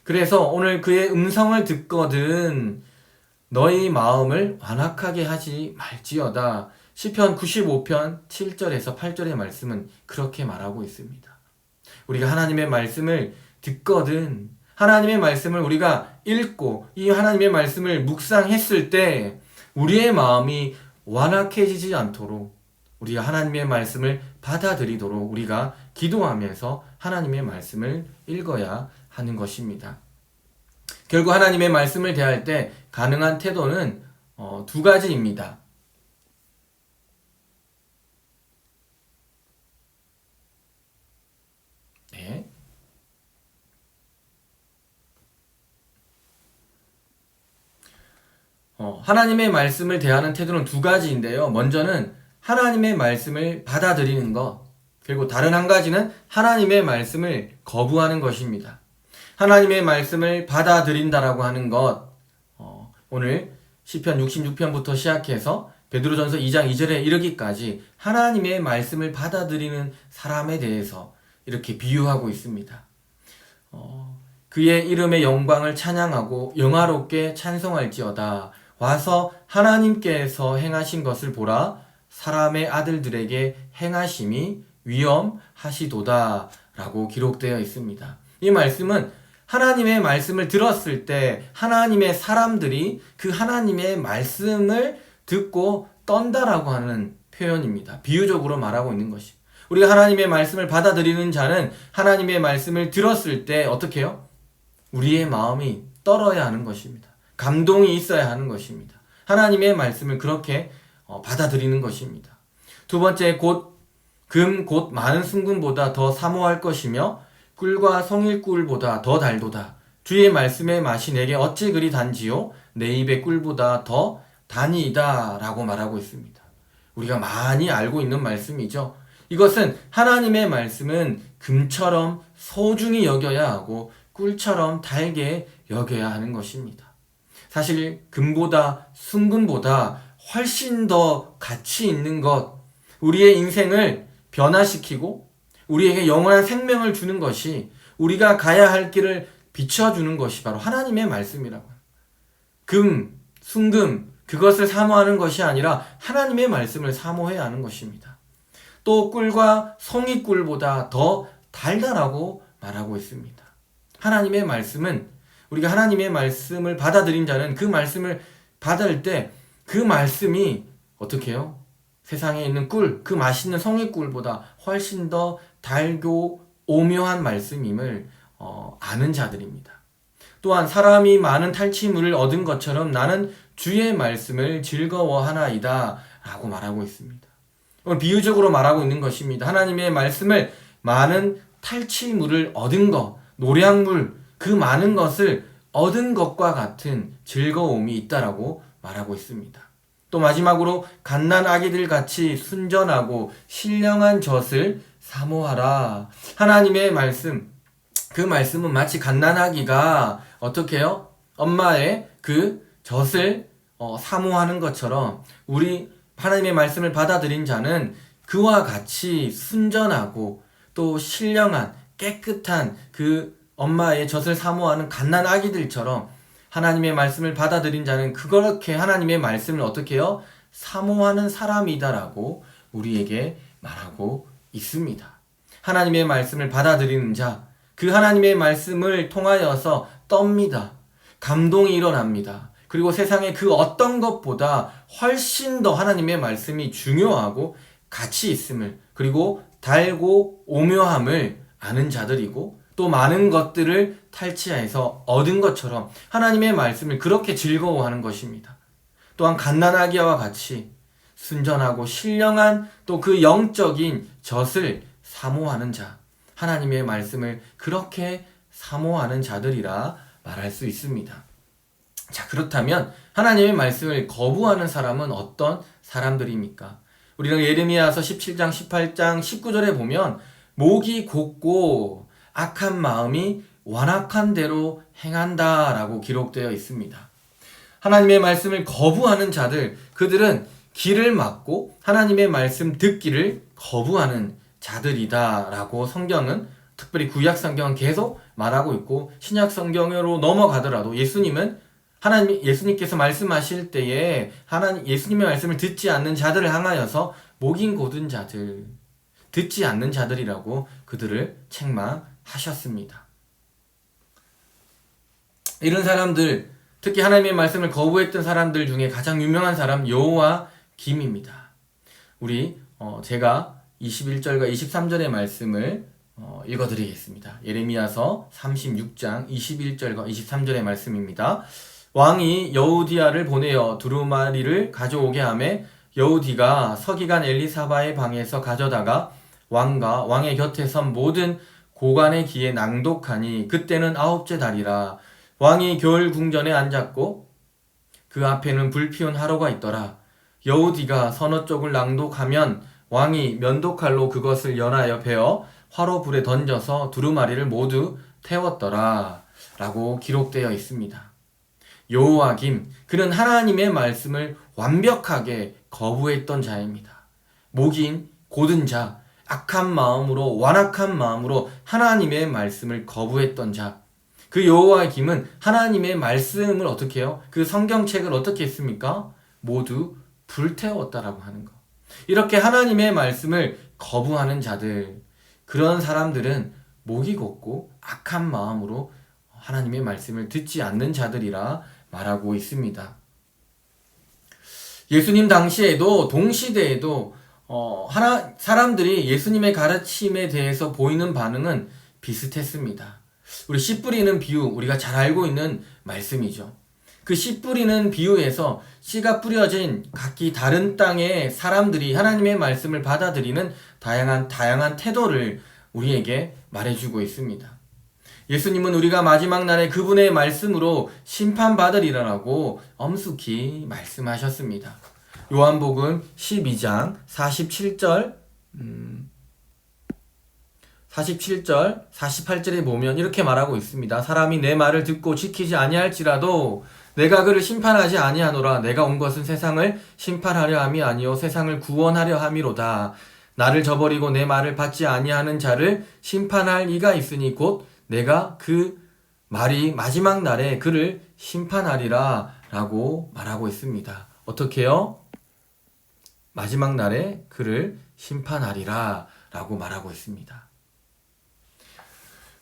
그래서 오늘 그의 음성을 듣거든 너희 마음을 완악하게 하지 말지어다. 시편 95편 7절에서 8절의 말씀은 그렇게 말하고 있습니다. 우리가 하나님의 말씀을 듣거든 하나님의 말씀을 우리가 읽고 이 하나님의 말씀을 묵상했을 때 우리의 마음이 완악해지지 않도록 우리가 하나님의 말씀을 받아들이도록 우리가 기도하면서 하나님의 말씀을 읽어야 하는 것입니다. 결국 하나님의 말씀을 대할 때 가능한 태도는 두 가지입니다. 네. 하나님의 말씀을 대하는 태도는 두 가지인데요. 먼저는 하나님의 말씀을 받아들이는 것, 그리고 다른 한 가지는 하나님의 말씀을 거부하는 것입니다. 하나님의 말씀을 받아들인다라고 하는 것, 오늘 시편 66편부터 시작해서 베드로전서 2장 2절에 이르기까지 하나님의 말씀을 받아들이는 사람에 대해서 이렇게 비유하고 있습니다. 그의 이름의 영광을 찬양하고 영화롭게 찬송할지어다. 와서 하나님께서 행하신 것을 보라. 사람의 아들들에게 행하심이 위엄하시도다 라고 기록되어 있습니다. 이 말씀은 하나님의 말씀을 들었을 때 하나님의 사람들이 그 하나님의 말씀을 듣고 떤다라고 하는 표현입니다. 비유적으로 말하고 있는 것이. 우리가 하나님의 말씀을 받아들이는 자는 하나님의 말씀을 들었을 때 어떻게 해요? 우리의 마음이 떨어야 하는 것입니다. 감동이 있어야 하는 것입니다. 하나님의 말씀을 그렇게 받아들이는 것입니다. 두 번째, 곧 많은 순금보다 더 사모할 것이며 꿀과 성일꿀보다 더 달도다. 주의 말씀의 맛이 내게 어찌 그리 단지요? 내 입의 꿀보다 더 단이다 라고 말하고 있습니다. 우리가 많이 알고 있는 말씀이죠. 이것은 하나님의 말씀은 금처럼 소중히 여겨야 하고 꿀처럼 달게 여겨야 하는 것입니다. 사실 금보다 순금보다 훨씬 더 가치 있는 것, 우리의 인생을 변화시키고 우리에게 영원한 생명을 주는 것이, 우리가 가야 할 길을 비춰주는 것이 바로 하나님의 말씀이라고 합니다. 금, 순금, 그것을 사모하는 것이 아니라 하나님의 말씀을 사모해야 하는 것입니다. 또 꿀과 송이꿀보다 더 달다라고 말하고 있습니다. 하나님의 말씀은, 우리가 하나님의 말씀을 받아들인 자는 그 말씀을 받을 때 그 말씀이 어떻게 해요? 세상에 있는 꿀, 그 맛있는 송이꿀보다 훨씬 더 달고 오묘한 말씀임을 아는 자들입니다. 또한 사람이 많은 탈취물을 얻은 것처럼 나는 주의 말씀을 즐거워하나이다 라고 말하고 있습니다. 비유적으로 말하고 있는 것입니다. 하나님의 말씀을 많은 탈취물을 얻은 것, 노량물, 그 많은 것을 얻은 것과 같은 즐거움이 있다라고 말하고 있습니다. 또 마지막으로 갓난 아기들 같이 순전하고 신령한 젖을 사모하라. 하나님의 말씀, 그 말씀은 마치 갓난 아기가 어떻게 해요? 엄마의 그 젖을 사모하는 것처럼 우리 하나님의 말씀을 받아들인 자는 그와 같이 순전하고 또 신령한 깨끗한 그 엄마의 젖을 사모하는 갓난 아기들처럼 하나님의 말씀을 받아들인 자는 그렇게 하나님의 말씀을 어떻게 해요? 사모하는 사람이다라고 우리에게 말하고 있습니다. 하나님의 말씀을 받아들이는 자, 그 하나님의 말씀을 통하여서 떱니다. 감동이 일어납니다. 그리고 세상의 그 어떤 것보다 훨씬 더 하나님의 말씀이 중요하고 가치 있음을, 그리고 달고 오묘함을 아는 자들이고 또 많은 것들을 탈취해서 얻은 것처럼 하나님의 말씀을 그렇게 즐거워하는 것입니다. 또한 갓난아기와 같이 순전하고 신령한 또 그 영적인 젖을 사모하는 자, 하나님의 말씀을 그렇게 사모하는 자들이라 말할 수 있습니다. 자, 그렇다면 하나님의 말씀을 거부하는 사람은 어떤 사람들입니까? 우리는 예레미야서 17장, 18장, 19절에 보면 목이 곧고 악한 마음이 완악한 대로 행한다라고 기록되어 있습니다. 하나님의 말씀을 거부하는 자들, 그들은 길을 막고 하나님의 말씀 듣기를 거부하는 자들이다라고 성경은, 특별히 구약 성경은 계속 말하고 있고, 신약 성경으로 넘어가더라도 예수님께서 말씀하실 때에 예수님의 말씀을 듣지 않는 자들을 향하여서 목인 고든 자들, 듣지 않는 자들이라고 그들을 책망하셨습니다. 이런 사람들, 특히 하나님의 말씀을 거부했던 사람들 중에 가장 유명한 사람 여호야김입니다. 우리 제가 21절과 23절의 말씀을 읽어드리겠습니다. 예레미야서 36장 21절과 23절의 말씀입니다. 왕이 여우디아를 보내어 두루마리를 가져오게 하매 여우디가 서기관 엘리사바의 방에서 가져다가 왕과 왕의 곁에 선 모든 고관의 귀에 낭독하니 그때는 9째 달이라. 왕이 겨울 궁전에 앉았고 그 앞에는 불 피운 화로가 있더라. 여우디가 서너 쪽을 낭독하면 왕이 면도칼로 그것을 연하여 베어 화로 불에 던져서 두루마리를 모두 태웠더라 라고 기록되어 있습니다. 여호야김, 그는 하나님의 말씀을 완벽하게 거부했던 자입니다. 목인 고든 자, 악한 마음으로, 완악한 마음으로 하나님의 말씀을 거부했던 자. 그 여호야김은 하나님의 말씀을 어떻게 해요? 그 성경책을 어떻게 했습니까? 모두 불태웠다라고 하는 거. 이렇게 하나님의 말씀을 거부하는 자들, 그런 사람들은 목이 곧고 악한 마음으로 하나님의 말씀을 듣지 않는 자들이라 말하고 있습니다. 예수님 당시에도, 동시대에도 사람들이 예수님의 가르침에 대해서 보이는 반응은 비슷했습니다. 우리 씨 뿌리는 비유, 우리가 잘 알고 있는 말씀이죠. 그 씨 뿌리는 비유에서 씨가 뿌려진 각기 다른 땅의 사람들이 하나님의 말씀을 받아들이는 다양한 태도를 우리에게 말해주고 있습니다. 예수님은 우리가 마지막 날에 그분의 말씀으로 심판받으리라고 엄숙히 말씀하셨습니다. 요한복음 12장 47절 48절에 보면 이렇게 말하고 있습니다. 사람이 내 말을 듣고 지키지 아니할지라도 내가 그를 심판하지 아니하노라. 내가 온 것은 세상을 심판하려 함이 아니요 세상을 구원하려 함이로다. 나를 저버리고 내 말을 받지 아니하는 자를 심판할 이가 있으니 곧 내가 그 말이 마지막 날에 그를 심판하리라 라고 말하고 있습니다. 어떻게요? 마지막 날에 그를 심판하리라 라고 말하고 있습니다.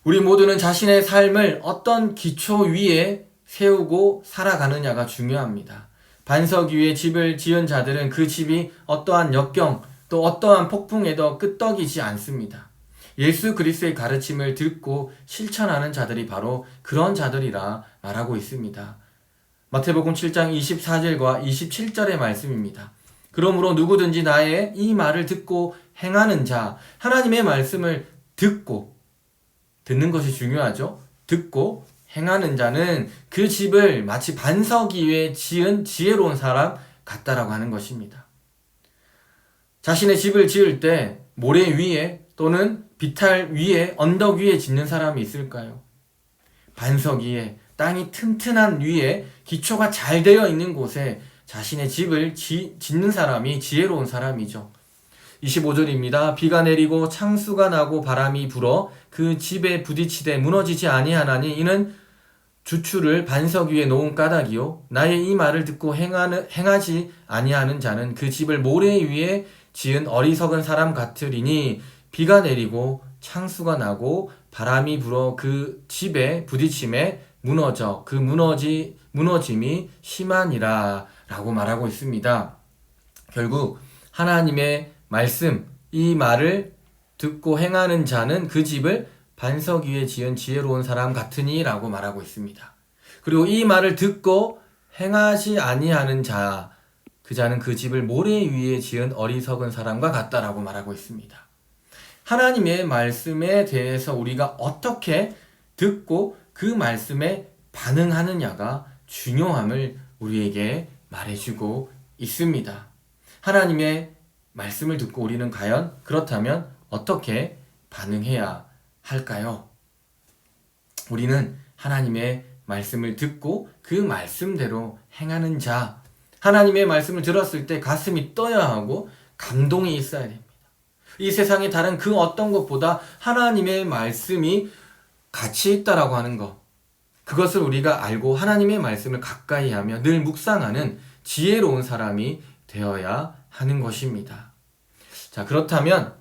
우리 모두는 자신의 삶을 어떤 기초 위에 세우고 살아가느냐가 중요합니다. 반석 위에 집을 지은 자들은 그 집이 어떠한 역경 또 어떠한 폭풍에도 끄떡이지 않습니다. 예수 그리스도의 가르침을 듣고 실천하는 자들이 바로 그런 자들이라 말하고 있습니다. 마태복음 7장 24절과 27절의 말씀입니다. 그러므로 누구든지 나의 이 말을 듣고 행하는 자, 하나님의 말씀을 듣는 것이 중요하죠. 듣고 행하는 자는 그 집을 마치 반석 위에 지은 지혜로운 사람 같다라고 하는 것입니다. 자신의 집을 지을 때 모래 위에 또는 비탈 위에, 언덕 위에 짓는 사람이 있을까요? 반석 위에, 땅이 튼튼한 위에, 기초가 잘 되어 있는 곳에 자신의 집을 짓는 사람이 지혜로운 사람이죠. 25절입니다. 비가 내리고 창수가 나고 바람이 불어 그 집에 부딪히되 무너지지 아니하나니 이는 주추를 반석 위에 놓은 까닭이요 나의 이 말을 듣고 행하지 아니하는 자는 그 집을 모래 위에 지은 어리석은 사람 같으리니 비가 내리고 창수가 나고 바람이 불어 그 집에 부딪힘에 무너져 그 무너짐이 심하니라 라고 말하고 있습니다. 결국 하나님의 말씀, 이 말을 듣고 행하는 자는 그 집을 반석 위에 지은 지혜로운 사람 같으니 라고 말하고 있습니다. 그리고 이 말을 듣고 행하지 아니하는 자, 그 자는 그 집을 모래 위에 지은 어리석은 사람과 같다라고 말하고 있습니다. 하나님의 말씀에 대해서 우리가 어떻게 듣고 그 말씀에 반응하느냐가 중요함을 우리에게 말해주고 있습니다. 하나님의 말씀을 듣고 우리는 과연 그렇다면 어떻게 반응해야 할까요? 우리는 하나님의 말씀을 듣고 그 말씀대로 행하는 자, 하나님의 말씀을 들었을 때 가슴이 떠야 하고 감동이 있어야 됩니다. 이 세상의 다른 그 어떤 것보다 하나님의 말씀이 가치 있다라고 하는 것, 그것을 우리가 알고 하나님의 말씀을 가까이 하며 늘 묵상하는 지혜로운 사람이 되어야 하는 것입니다. 자, 그렇다면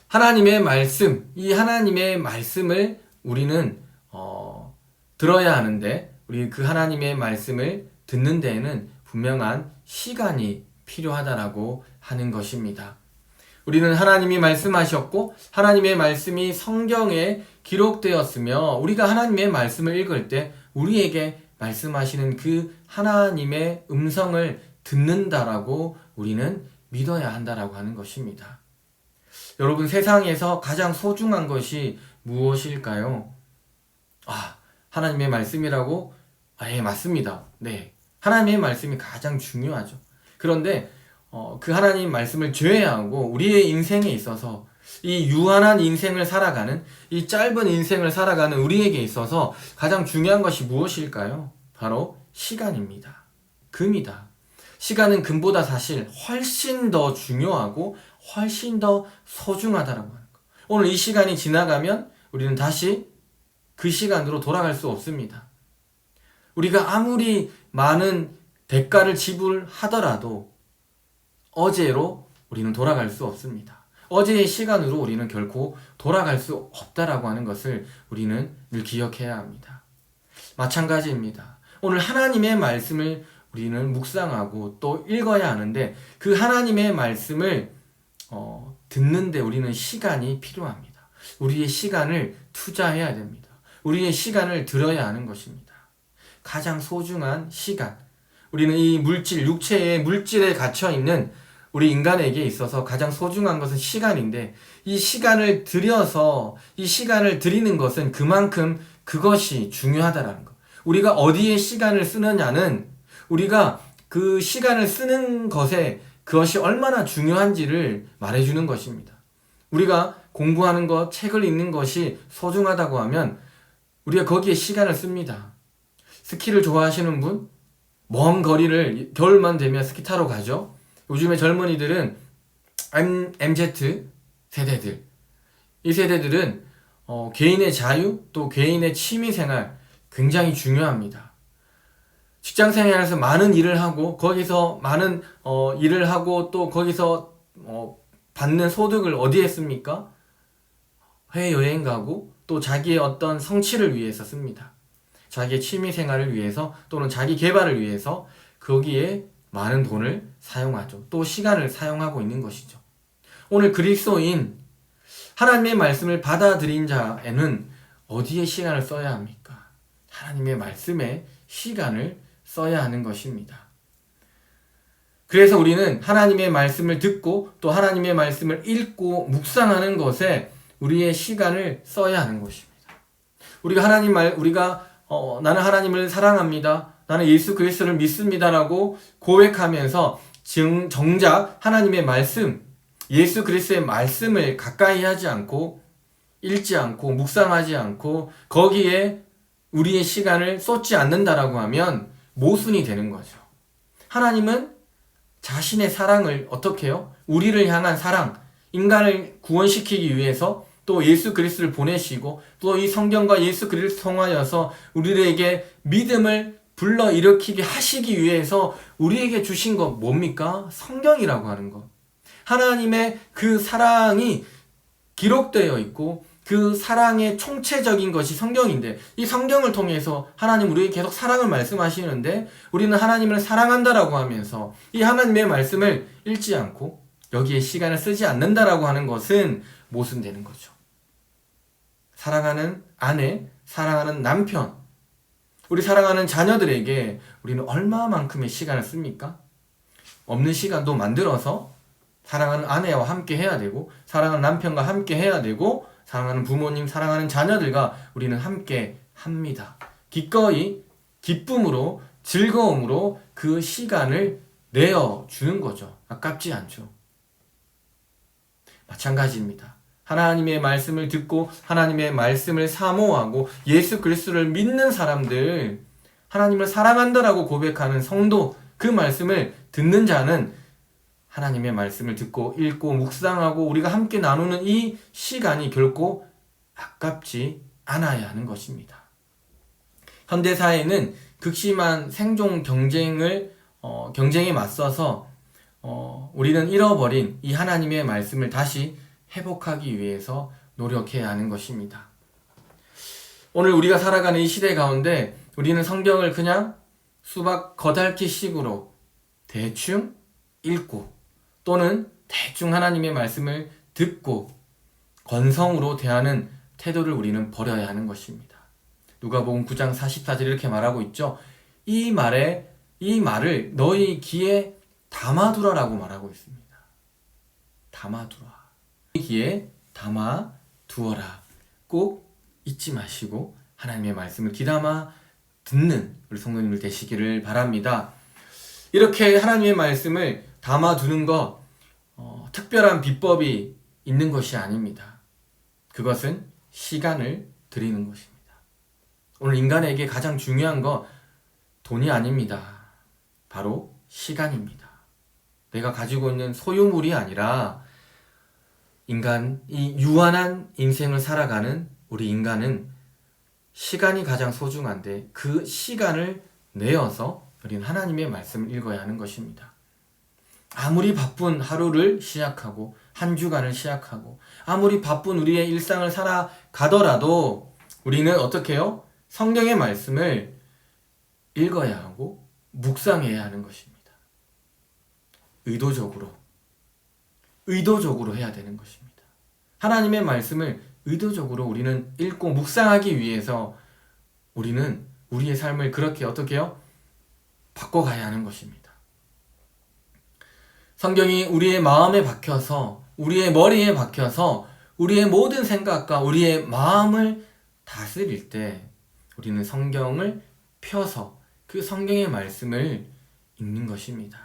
하나님의 말씀, 이 하나님의 말씀을 우리는 들어야 하는데, 우리 그 하나님의 말씀을 듣는 데에는 분명한 시간이 필요하다라고 하는 것입니다. 우리는 하나님이 말씀하셨고 하나님의 말씀이 성경에 기록되었으며 우리가 하나님의 말씀을 읽을 때 우리에게 말씀하시는 그 하나님의 음성을 듣는다라고 우리는 믿어야 한다라고 하는 것입니다. 여러분, 세상에서 가장 소중한 것이 무엇일까요? 하나님의 말씀이라고? 예, 맞습니다. 네, 하나님의 말씀이 가장 중요하죠. 그런데 그 하나님 말씀을 제외하고 우리의 인생에 있어서 이 유한한 인생을 살아가는, 이 짧은 인생을 살아가는 우리에게 있어서 가장 중요한 것이 무엇일까요? 바로 시간입니다. 금이다. 시간은 금보다 사실 훨씬 더 중요하고 훨씬 더 소중하다라고 하는 것. 오늘 이 시간이 지나가면 우리는 다시 그 시간으로 돌아갈 수 없습니다. 우리가 아무리 많은 대가를 지불하더라도 어제로 우리는 돌아갈 수 없습니다. 어제의 시간으로 우리는 결코 돌아갈 수 없다라고 하는 것을 우리는 늘 기억해야 합니다. 마찬가지입니다. 오늘 하나님의 말씀을 우리는 묵상하고 또 읽어야 하는데 그 하나님의 말씀을 듣는데 우리는 시간이 필요합니다. 우리의 시간을 투자해야 됩니다. 우리의 시간을 들어야 하는 것입니다. 가장 소중한 시간. 우리는 이 물질, 육체의 물질에 갇혀있는 우리 인간에게 있어서 가장 소중한 것은 시간인데 이 시간을 들여서 이 시간을 드리는 것은 그만큼 그것이 중요하다라는 것. 우리가 어디에 시간을 쓰느냐는 우리가 그 시간을 쓰는 것에 그것이 얼마나 중요한지를 말해주는 것입니다. 우리가 공부하는 것, 책을 읽는 것이 소중하다고 하면 우리가 거기에 시간을 씁니다. 스키를 좋아하시는 분? 먼 거리를 겨울만 되면 스키 타러 가죠. 요즘의 젊은이들은 MZ 세대들, 이 세대들은 개인의 자유 또 개인의 취미생활 굉장히 중요합니다. 직장생활에서 많은 일을 하고 거기서 많은 일을 하고 또 거기서 받는 소득을 어디에 씁니까? 해외여행 가고 또 자기의 어떤 성취를 위해서 씁니다. 자기의 취미생활을 위해서 또는 자기 개발을 위해서 거기에 많은 돈을 사용하죠. 또 시간을 사용하고 있는 것이죠. 오늘 그리스도인 하나님의 말씀을 받아들인 자에는 어디에 시간을 써야 합니까? 하나님의 말씀에 시간을 써야 하는 것입니다. 그래서 우리는 하나님의 말씀을 듣고 또 하나님의 말씀을 읽고 묵상하는 것에 우리의 시간을 써야 하는 것입니다. 우리가 나는 하나님을 사랑합니다. 나는 예수 그리스도를 믿습니다라고 고백하면서 정작 하나님의 말씀, 예수 그리스도의 말씀을 가까이 하지 않고 읽지 않고 묵상하지 않고 거기에 우리의 시간을 쏟지 않는다라고 하면 모순이 되는 거죠. 하나님은 자신의 사랑을 어떻게 해요? 우리를 향한 사랑, 인간을 구원시키기 위해서 또 예수 그리스도를 보내시고 또 이 성경과 예수 그리스도를 통하여서 우리에게 믿음을 불러일으키게 하시기 위해서 우리에게 주신 것 뭡니까? 성경이라고 하는 것. 하나님의 그 사랑이 기록되어 있고 그 사랑의 총체적인 것이 성경인데 이 성경을 통해서 하나님 우리에게 계속 사랑을 말씀하시는데 우리는 하나님을 사랑한다라고 하면서 이 하나님의 말씀을 읽지 않고 여기에 시간을 쓰지 않는다라고 하는 것은 모순되는 거죠. 사랑하는 아내, 사랑하는 남편, 우리 사랑하는 자녀들에게 우리는 얼마만큼의 시간을 씁니까? 없는 시간도 만들어서 사랑하는 아내와 함께 해야 되고, 사랑하는 남편과 함께 해야 되고, 사랑하는 부모님, 사랑하는 자녀들과 우리는 함께 합니다. 기꺼이 기쁨으로, 즐거움으로 그 시간을 내어주는 거죠. 아깝지 않죠. 마찬가지입니다. 하나님의 말씀을 듣고 하나님의 말씀을 사모하고 예수 그리스도를 믿는 사람들, 하나님을 사랑한다라고 고백하는 성도, 그 말씀을 듣는 자는 하나님의 말씀을 듣고 읽고 묵상하고 우리가 함께 나누는 이 시간이 결코 아깝지 않아야 하는 것입니다. 현대사회는 극심한 생존 경쟁에 맞서서 우리는 잃어버린 이 하나님의 말씀을 다시 회복하기 위해서 노력해야 하는 것입니다. 오늘 우리가 살아가는 이 시대 가운데 우리는 성경을 그냥 수박 겉핥기 식으로 대충 읽고 또는 대충 하나님의 말씀을 듣고 건성으로 대하는 태도를 우리는 버려야 하는 것입니다. 누가복음 9장 44절 이렇게 말하고 있죠. 이 말을 너희 귀에 담아두라라고 말하고 있습니다. 담아두라. 귀에 담아두어라. 꼭 잊지 마시고 하나님의 말씀을 귀담아 듣는 우리 성도님들 되시기를 바랍니다. 이렇게 하나님의 말씀을 담아두는 것, 특별한 비법이 있는 것이 아닙니다. 그것은 시간을 드리는 것입니다. 오늘 인간에게 가장 중요한 건 돈이 아닙니다. 바로 시간입니다. 내가 가지고 있는 소유물이 아니라 이 유한한 인생을 살아가는 우리 인간은 시간이 가장 소중한데 그 시간을 내어서 우리는 하나님의 말씀을 읽어야 하는 것입니다. 아무리 바쁜 하루를 시작하고 한 주간을 시작하고 아무리 바쁜 우리의 일상을 살아가더라도 우리는 어떻게 해요? 성경의 말씀을 읽어야 하고 묵상해야 하는 것입니다. 의도적으로 해야 되는 것입니다. 하나님의 말씀을 의도적으로 우리는 읽고 묵상하기 위해서 우리는 우리의 삶을 그렇게 어떻게 해요? 바꿔가야 하는 것입니다. 성경이 우리의 마음에 박혀서 우리의 머리에 박혀서 우리의 모든 생각과 우리의 마음을 다스릴 때 우리는 성경을 펴서 그 성경의 말씀을 읽는 것입니다.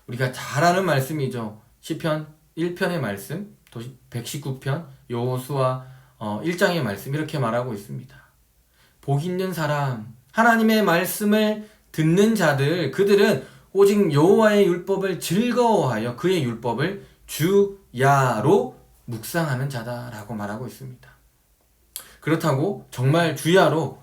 우리가 잘 아는 말씀이죠. 시편 1편의 말씀, 또 119편, 여호수아 1장의 말씀 이렇게 말하고 있습니다. 복 있는 사람, 하나님의 말씀을 듣는 자들, 그들은 오직 여호와의 율법을 즐거워하여 그의 율법을 주야로 묵상하는 자다라고 말하고 있습니다. 그렇다고 정말 주야로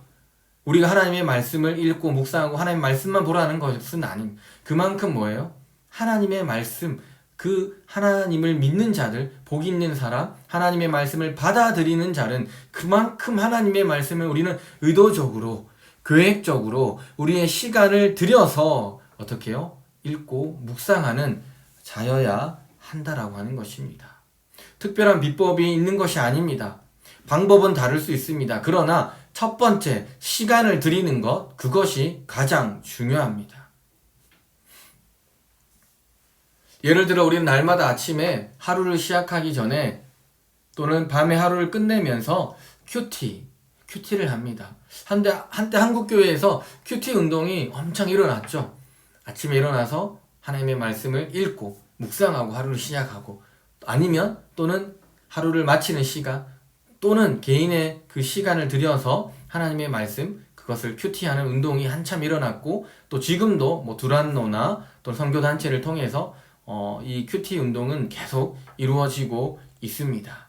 우리가 하나님의 말씀을 읽고 묵상하고 하나님의 말씀만 보라는 것은 아닙니다. 그만큼 뭐예요? 하나님의 말씀, 그 하나님을 믿는 자들, 복 있는 사람, 하나님의 말씀을 받아들이는 자는 그만큼 하나님의 말씀을 우리는 의도적으로, 계획적으로 우리의 시간을 들여서 어떻게 해요? 읽고 묵상하는 자여야 한다라고 하는 것입니다. 특별한 비법이 있는 것이 아닙니다. 방법은 다를 수 있습니다. 그러나 첫 번째, 시간을 들이는 것, 그것이 가장 중요합니다. 예를 들어 우리는 날마다 아침에 하루를 시작하기 전에 또는 밤에 하루를 끝내면서 큐티를 합니다. 한때 한국교회에서 큐티 운동이 엄청 일어났죠. 아침에 일어나서 하나님의 말씀을 읽고 묵상하고 하루를 시작하고 아니면 또는 하루를 마치는 시간 또는 개인의 그 시간을 들여서 하나님의 말씀 그것을 큐티하는 운동이 한참 일어났고 또 지금도 뭐 두란노나 또 선교단체를 통해서 이 큐티 운동은 계속 이루어지고 있습니다.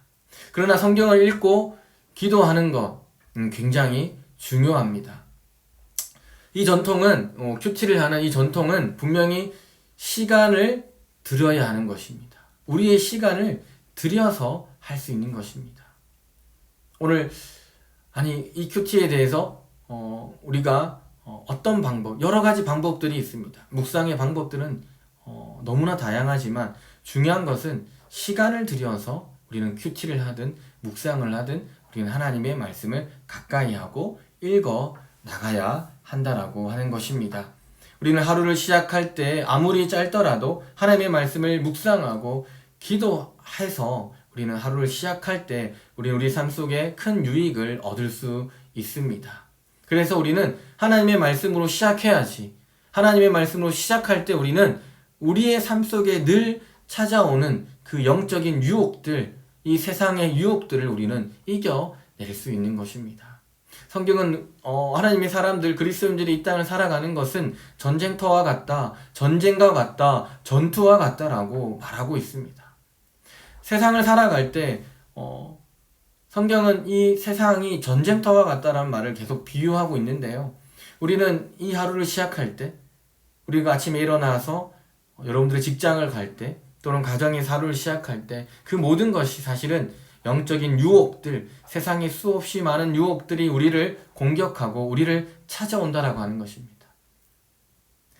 그러나 성경을 읽고 기도하는 것 굉장히 중요합니다. 이 전통은 큐티를 하는 이 전통은 분명히 시간을 들여야 하는 것입니다. 우리의 시간을 들여서 할 수 있는 것입니다. 오늘 이 큐티에 대해서 우리가 어떤 방법, 여러 가지 방법들이 있습니다. 묵상의 방법들은 너무나 다양하지만 중요한 것은 시간을 들여서 우리는 큐티를 하든 묵상을 하든 우리는 하나님의 말씀을 가까이 하고 읽어 나가야 한다라고 하는 것입니다. 우리는 하루를 시작할 때 아무리 짧더라도 하나님의 말씀을 묵상하고 기도해서 우리는 하루를 시작할 때 우리 삶 속에 큰 유익을 얻을 수 있습니다. 그래서 우리는 하나님의 말씀으로 시작해야지. 하나님의 말씀으로 시작할 때 우리는 우리의 삶 속에 늘 찾아오는 그 영적인 유혹들, 이 세상의 유혹들을 우리는 이겨낼 수 있는 것입니다. 성경은 하나님의 사람들, 그리스도인들이 이 땅을 살아가는 것은 전쟁터와 같다, 전쟁과 같다, 전투와 같다라고 말하고 있습니다. 세상을 살아갈 때 성경은 이 세상이 전쟁터와 같다라는 말을 계속 비유하고 있는데요. 우리는 이 하루를 시작할 때, 우리가 아침에 일어나서 여러분들의 직장을 갈 때, 또는 가정에서 하루를 시작할 때 그 모든 것이 사실은 영적인 유혹들, 세상에 수없이 많은 유혹들이 우리를 공격하고 우리를 찾아온다라고 하는 것입니다.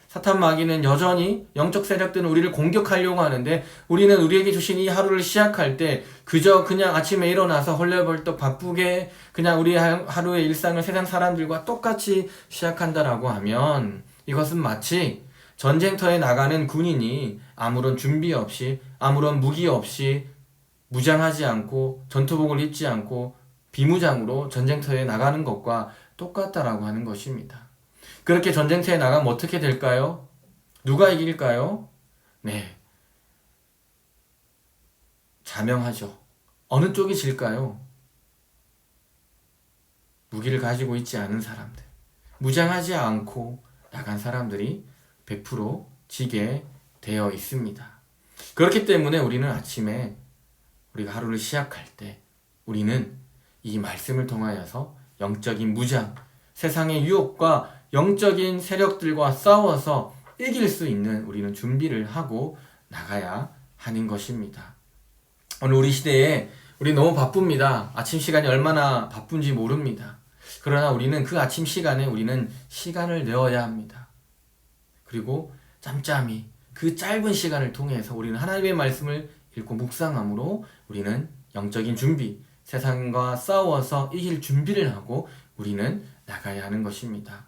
사탄 마귀는 여전히 영적 세력들은 우리를 공격하려고 하는데 우리는 우리에게 주신 이 하루를 시작할 때 그냥 아침에 일어나서 헐레벌떡 바쁘게 그냥 우리 하루의 일상을 세상 사람들과 똑같이 시작한다라고 하면 이것은 마치 전쟁터에 나가는 군인이 아무런 준비 없이 아무런 무기 없이 무장하지 않고 전투복을 입지 않고 비무장으로 전쟁터에 나가는 것과 똑같다라고 하는 것입니다. 그렇게 전쟁터에 나가면 어떻게 될까요? 누가 이길까요? 네, 자명하죠. 어느 쪽이 질까요? 무기를 가지고 있지 않은 사람들, 무장하지 않고 나간 사람들이 100% 지게 되어 있습니다. 그렇기 때문에 우리는 아침에 우리가 하루를 시작할 때 우리는 이 말씀을 통하여서 영적인 무장, 세상의 유혹과 영적인 세력들과 싸워서 이길 수 있는 우리는 준비를 하고 나가야 하는 것입니다. 오늘 우리 시대에 우리 너무 바쁩니다. 아침 시간이 얼마나 바쁜지 모릅니다. 그러나 우리는 그 아침 시간에 우리는 시간을 내어야 합니다. 그리고 짬짬이 그 짧은 시간을 통해서 우리는 하나님의 말씀을 읽고 묵상함으로 우리는 영적인 준비, 세상과 싸워서 이길 준비를 하고 우리는 나가야 하는 것입니다.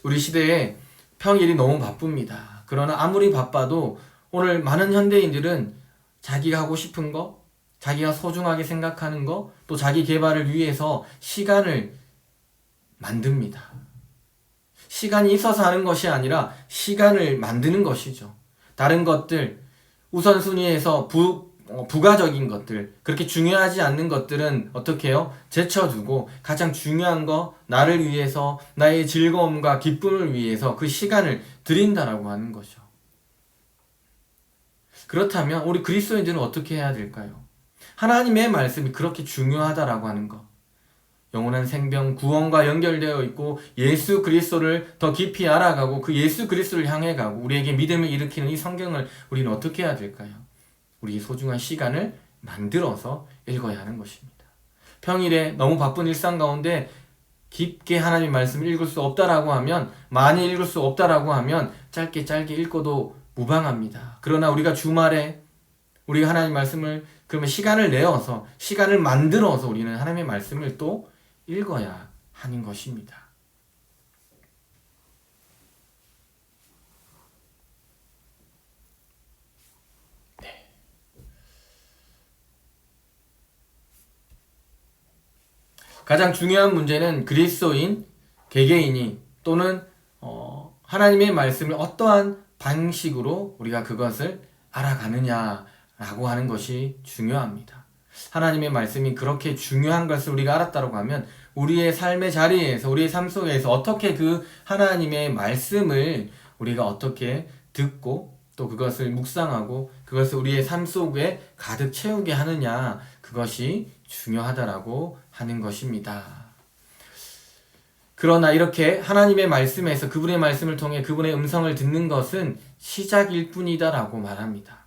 우리 시대에 평일이 너무 바쁩니다. 그러나 아무리 바빠도 오늘 많은 현대인들은 자기가 하고 싶은 거, 자기가 소중하게 생각하는 거, 또 자기 개발을 위해서 시간을 만듭니다. 시간이 있어서 하는 것이 아니라 시간을 만드는 것이죠. 다른 것들, 우선순위에서 부가적인 것들, 그렇게 중요하지 않는 것들은 어떻게 해요? 제쳐두고 가장 중요한 거, 나를 위해서, 나의 즐거움과 기쁨을 위해서 그 시간을 드린다라고 하는 거죠. 그렇다면 우리 그리스도인들은 어떻게 해야 될까요? 하나님의 말씀이 그렇게 중요하다라고 하는 것, 영원한 생명, 구원과 연결되어 있고 예수 그리스도를 더 깊이 알아가고 그 예수 그리스도를 향해 가고 우리에게 믿음을 일으키는 이 성경을 우리는 어떻게 해야 될까요? 우리의 소중한 시간을 만들어서 읽어야 하는 것입니다. 평일에 너무 바쁜 일상 가운데 깊게 하나님의 말씀을 읽을 수 없다라고 하면, 많이 읽을 수 없다라고 하면 짧게 읽고도 무방합니다. 그러나 우리가 주말에 우리가 하나님의 말씀을 그러면 시간을 내어서 시간을 만들어서 우리는 하나님의 말씀을 또 읽어야 하는 것입니다. 네. 가장 중요한 문제는 그리스도인, 개개인이 또는 하나님의 말씀을 어떠한 방식으로 우리가 그것을 알아가느냐라고 하는 것이 중요합니다. 하나님의 말씀이 그렇게 중요한 것을 우리가 알았다고 하면 우리의 삶의 자리에서, 우리의 삶 속에서 어떻게 그 하나님의 말씀을 우리가 어떻게 듣고 또 그것을 묵상하고 그것을 우리의 삶 속에 가득 채우게 하느냐, 그것이 중요하다라고 하는 것입니다. 그러나 이렇게 하나님의 말씀에서 그분의 말씀을 통해 그분의 음성을 듣는 것은 시작일 뿐이다라고 말합니다.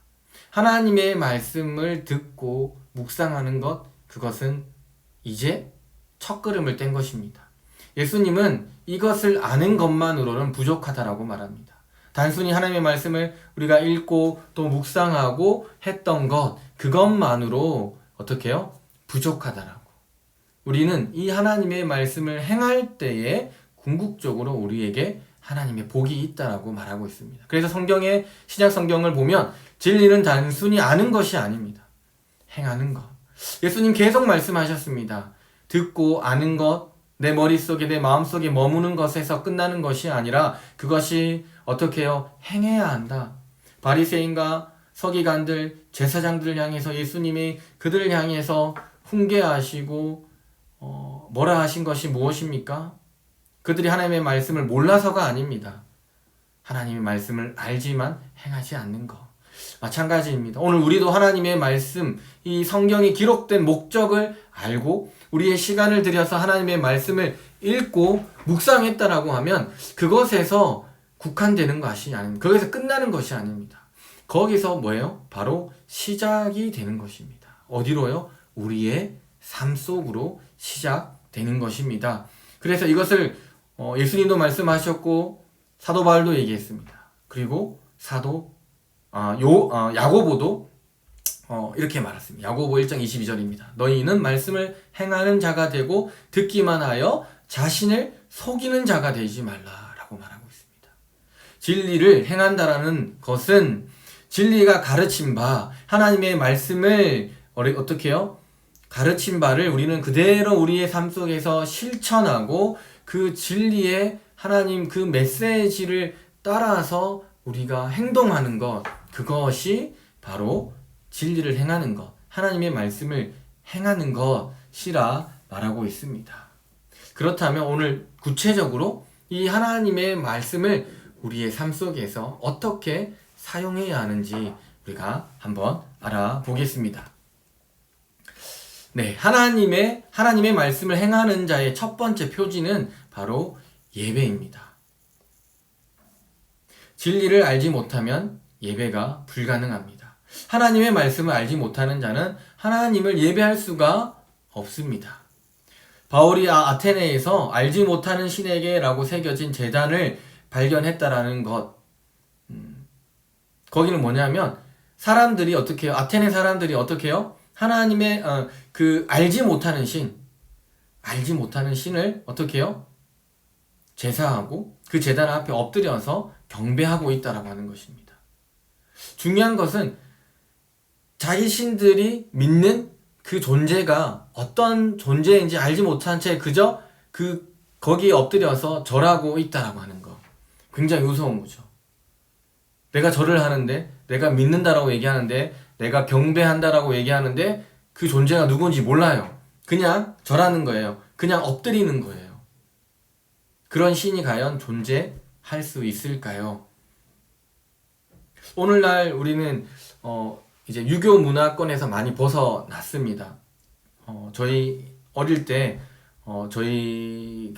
하나님의 말씀을 듣고 묵상하는 것, 그것은 이제 첫걸음을 뗀 것입니다. 예수님은 이것을 아는 것만으로는 부족하다라고 말합니다. 단순히 하나님의 말씀을 우리가 읽고 또 묵상하고 했던 것, 그것만으로 어떻게 해요? 부족하다라고. 우리는 이 하나님의 말씀을 행할 때에 궁극적으로 우리에게 하나님의 복이 있다라고 말하고 있습니다. 그래서 성경의 신약 성경을 보면 진리는 단순히 아는 것이 아닙니다. 행하는 것. 예수님 계속 말씀하셨습니다. 듣고 아는 것, 내 머릿속에 내 마음속에 머무는 것에서 끝나는 것이 아니라 그것이 어떻게 해요? 행해야 한다. 바리새인과 서기관들, 제사장들을 향해서 예수님이 그들을 향해서 훈계하시고 뭐라 하신 것이 무엇입니까? 그들이 하나님의 말씀을 몰라서가 아닙니다. 하나님의 말씀을 알지만 행하지 않는 것. 마찬가지입니다. 오늘 우리도 하나님의 말씀, 이 성경이 기록된 목적을 알고 우리의 시간을 들여서 하나님의 말씀을 읽고 묵상했다라고 하면 그것에서 국한되는 것이 아닙니다. 거기서 끝나는 것이 아닙니다. 거기서 뭐예요? 바로 시작이 되는 것입니다. 어디로요? 우리의 삶 속으로 시작되는 것입니다. 그래서 이것을 예수님도 말씀하셨고 사도 바울도 얘기했습니다. 그리고 야고보도 이렇게 말했습니다. 야고보 1장 22절입니다. 너희는 말씀을 행하는 자가 되고 듣기만 하여 자신을 속이는 자가 되지 말라라고 말하고 있습니다. 진리를 행한다라는 것은 진리가 가르친 바 하나님의 말씀을 어떻게 해요? 가르친 바를 우리는 그대로 우리의 삶 속에서 실천하고 그 진리의 하나님 그 메시지를 따라서 우리가 행동하는 것, 그것이 바로 진리를 행하는 것, 하나님의 말씀을 행하는 것이라 말하고 있습니다. 그렇다면 오늘 구체적으로 이 하나님의 말씀을 우리의 삶 속에서 어떻게 사용해야 하는지 우리가 한번 알아보겠습니다. 네, 하나님의 말씀을 행하는 자의 첫 번째 표지는 바로 예배입니다. 진리를 알지 못하면 예배가 불가능합니다. 하나님의 말씀을 알지 못하는 자는 하나님을 예배할 수가 없습니다. 바울이 아테네에서 알지 못하는 신에게라고 새겨진 제단을 발견했다라는 것. 거기는 뭐냐면 사람들이 어떻게 해요? 아테네 사람들이 어떻게 해요? 하나님의 알지 못하는 신을 어떻게 해요? 제사하고 그 제단 앞에 엎드려서 경배하고 있다라고 하는 것입니다. 중요한 것은 자기 신들이 믿는 그 존재가 어떤 존재인지 알지 못한 채 그저 거기에 엎드려서 절하고 있다라고 하는 거. 굉장히 무서운 거죠. 내가 절을 하는데, 내가 믿는다라고 얘기하는데, 내가 경배한다라고 얘기하는데 그 존재가 누군지 몰라요. 그냥 절하는 거예요. 그냥 엎드리는 거예요. 그런 신이 과연 존재할 수 있을까요? 오늘날 우리는 이제 유교 문화권에서 많이 벗어났습니다. 저희 어릴 때 저희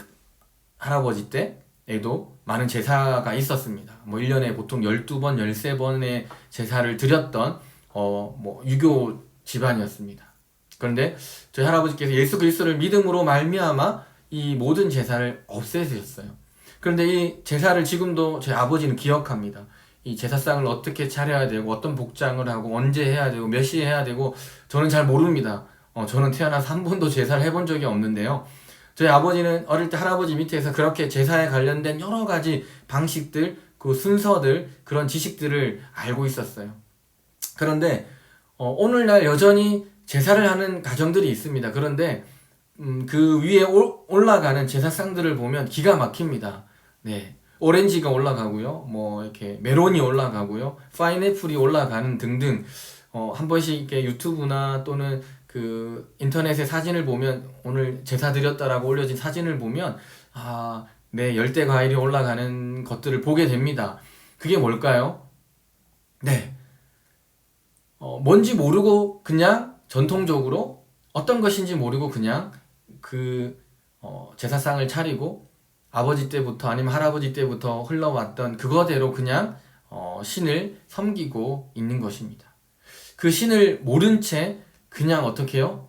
할아버지 때에도 많은 제사가 있었습니다. 1년에 보통 12번, 13번의 제사를 드렸던 유교 집안이었습니다. 그런데 저희 할아버지께서 예수 그리스도를 믿음으로 말미암아 이 모든 제사를 없애주셨어요. 그런데 이 제사를 지금도 저희 아버지는 기억합니다. 이 제사상을 어떻게 차려야 되고 어떤 복장을 하고 언제 해야 되고 몇 시에 해야 되고 저는 잘 모릅니다. 저는 태어나서 한 번도 제사를 해본 적이 없는데요. 저희 아버지는 어릴 때 할아버지 밑에서 그렇게 제사에 관련된 여러 가지 방식들, 그 순서들, 그런 지식들을 알고 있었어요. 그런데 오늘날 여전히 제사를 하는 가정들이 있습니다. 그런데 그 위에 올라가는 제사상들을 보면 기가 막힙니다. 네. 오렌지가 올라가고요. 이렇게 메론이 올라가고요. 파인애플이 올라가는 등등. 한 번씩 이렇게 유튜브나 또는 그 인터넷에 사진을 보면 오늘 제사 드렸다라고 올려진 사진을 보면 네, 열대 과일이 올라가는 것들을 보게 됩니다. 그게 뭘까요? 네. 뭔지 모르고 그냥 전통적으로 어떤 것인지 모르고 그냥 제사상을 차리고 아버지 때부터 아니면 할아버지 때부터 흘러왔던 그거대로 그냥 신을 섬기고 있는 것입니다. 그 신을 모른 채 그냥 어떻게 해요?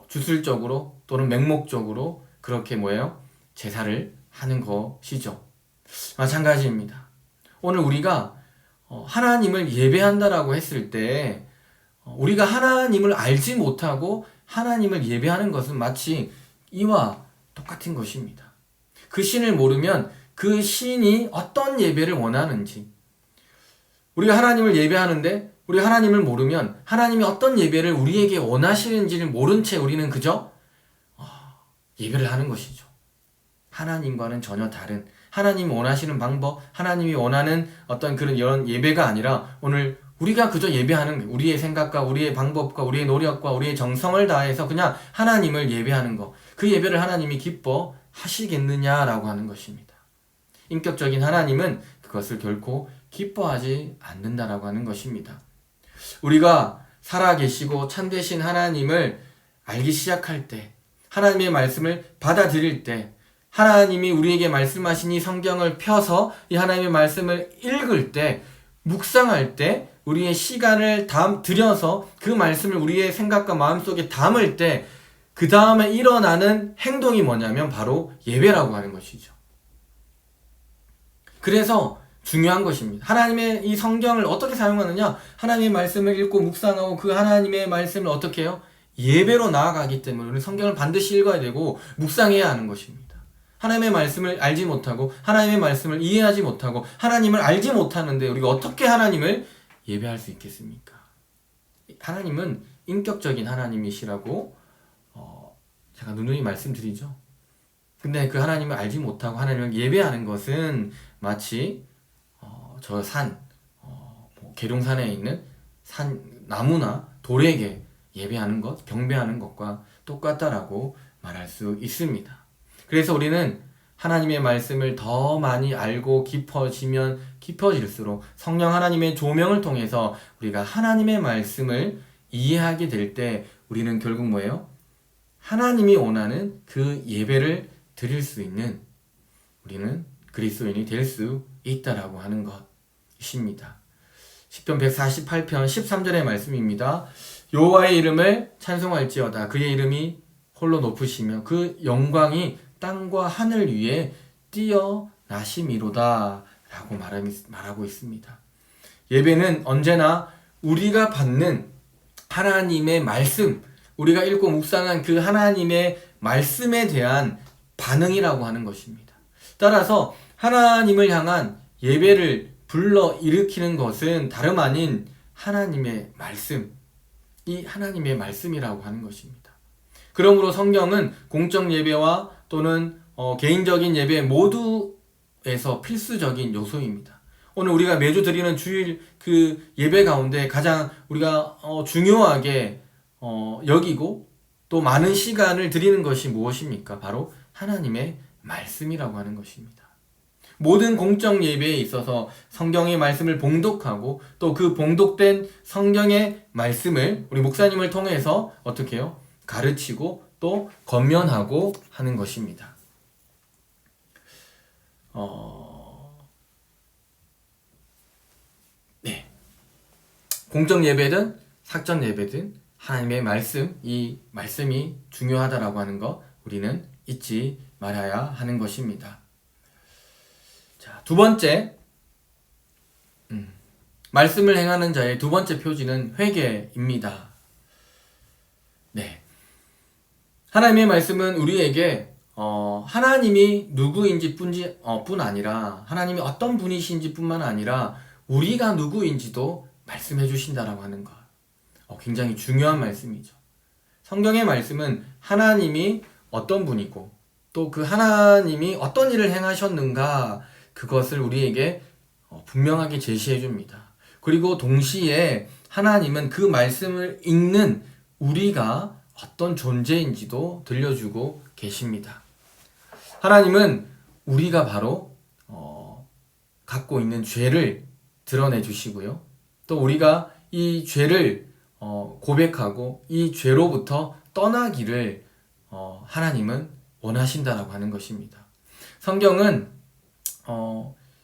주술적으로 또는 맹목적으로 그렇게 제사를 하는 것이죠. 마찬가지입니다. 오늘 우리가 하나님을 예배한다라고 했을 때 우리가 하나님을 알지 못하고 하나님을 예배하는 것은 마치 이와 똑같은 것입니다. 그 신을 모르면 그 신이 어떤 예배를 원하는지, 우리가 하나님을 예배하는데 우리 하나님을 모르면 하나님이 어떤 예배를 우리에게 원하시는지를 모른 채 우리는 그저 예배를 하는 것이죠. 하나님과는 전혀 다른, 하나님이 원하시는 방법, 하나님이 원하는 어떤 그런 이런 예배가 아니라 오늘 우리가 그저 예배하는, 우리의 생각과 우리의 방법과 우리의 노력과 우리의 정성을 다해서 그냥 하나님을 예배하는 것, 그 예배를 하나님이 기뻐하시겠느냐라고 하는 것입니다. 인격적인 하나님은 그것을 결코 기뻐하지 않는다라고 하는 것입니다. 우리가 살아계시고 참되신 하나님을 알기 시작할 때, 하나님의 말씀을 받아들일 때, 하나님이 우리에게 말씀하신 이 성경을 펴서 이 하나님의 말씀을 읽을 때, 묵상할 때, 우리의 시간을 들여서 그 말씀을 우리의 생각과 마음속에 담을 때, 그 다음에 일어나는 행동이 뭐냐면 바로 예배라고 하는 것이죠. 그래서 중요한 것입니다. 하나님의 이 성경을 어떻게 사용하느냐? 하나님의 말씀을 읽고 묵상하고 그 하나님의 말씀을 어떻게 해요? 예배로 나아가기 때문에 우리는 성경을 반드시 읽어야 되고 묵상해야 하는 것입니다. 하나님의 말씀을 알지 못하고 하나님의 말씀을 이해하지 못하고 하나님을 알지 못하는데 우리가 어떻게 하나님을 예배할 수 있겠습니까? 하나님은 인격적인 하나님이시라고 제가 누누이 말씀드리죠. 근데 그 하나님을 알지 못하고 하나님을 예배하는 것은 마치 저 산, 계룡산에 있는 나무나 돌에게 예배하는 것, 경배하는 것과 똑같다라고 말할 수 있습니다. 그래서 우리는 하나님의 말씀을 더 많이 알고 깊어지면 깊어질수록 성령 하나님의 조명을 통해서 우리가 하나님의 말씀을 이해하게 될 때 우리는 결국 뭐예요? 하나님이 원하는 그 예배를 드릴 수 있는, 우리는 그리스도인이 될 수 있다라고 하는 것입니다. 시편 148편 13절의 말씀입니다. 여호와의 이름을 찬송할지어다. 그의 이름이 홀로 높으시며 그 영광이 땅과 하늘 위에 뛰어나심이로다 라고 말하고 있습니다. 예배는 언제나 우리가 받는 하나님의 말씀, 우리가 읽고 묵상한 그 하나님의 말씀에 대한 반응이라고 하는 것입니다. 따라서 하나님을 향한 예배를 불러 일으키는 것은 다름 아닌 하나님의 말씀, 이 하나님의 말씀이라고 하는 것입니다. 그러므로 성경은 공적 예배와 또는 개인적인 예배 모두에서 필수적인 요소입니다. 오늘 우리가 매주 드리는 주일 그 예배 가운데 가장 우리가 중요하게 여기고 또 많은 시간을 드리는 것이 무엇입니까? 바로 하나님의 말씀이라고 하는 것입니다. 모든 공적 예배에 있어서 성경의 말씀을 봉독하고 또 그 봉독된 성경의 말씀을 우리 목사님을 통해서 어떻게 해요? 가르치고 또 권면하고 하는 것입니다. 네. 공적 예배든 사적 예배든 하나님의 말씀, 이 말씀이 중요하다라고 하는 것 우리는 잊지 말아야 하는 것입니다. 자, 두 번째, 말씀을 행하는 자의 두 번째 표지는 회개입니다. 네. 하나님의 말씀은 우리에게 하나님이 누구인지 뿐 아니라 하나님이 어떤 분이신지 뿐만 아니라 우리가 누구인지도 말씀해 주신다라고 하는 것. 굉장히 중요한 말씀이죠. 성경의 말씀은 하나님이 어떤 분이고 또 그 하나님이 어떤 일을 행하셨는가 그것을 우리에게 분명하게 제시해 줍니다. 그리고 동시에 하나님은 그 말씀을 읽는 우리가 어떤 존재인지도 들려주고 계십니다. 하나님은 우리가 바로 갖고 있는 죄를 드러내 주시고요. 또 우리가 이 죄를 고백하고 이 죄로부터 떠나기를 하나님은 원하신다라고 하는 것입니다. 성경은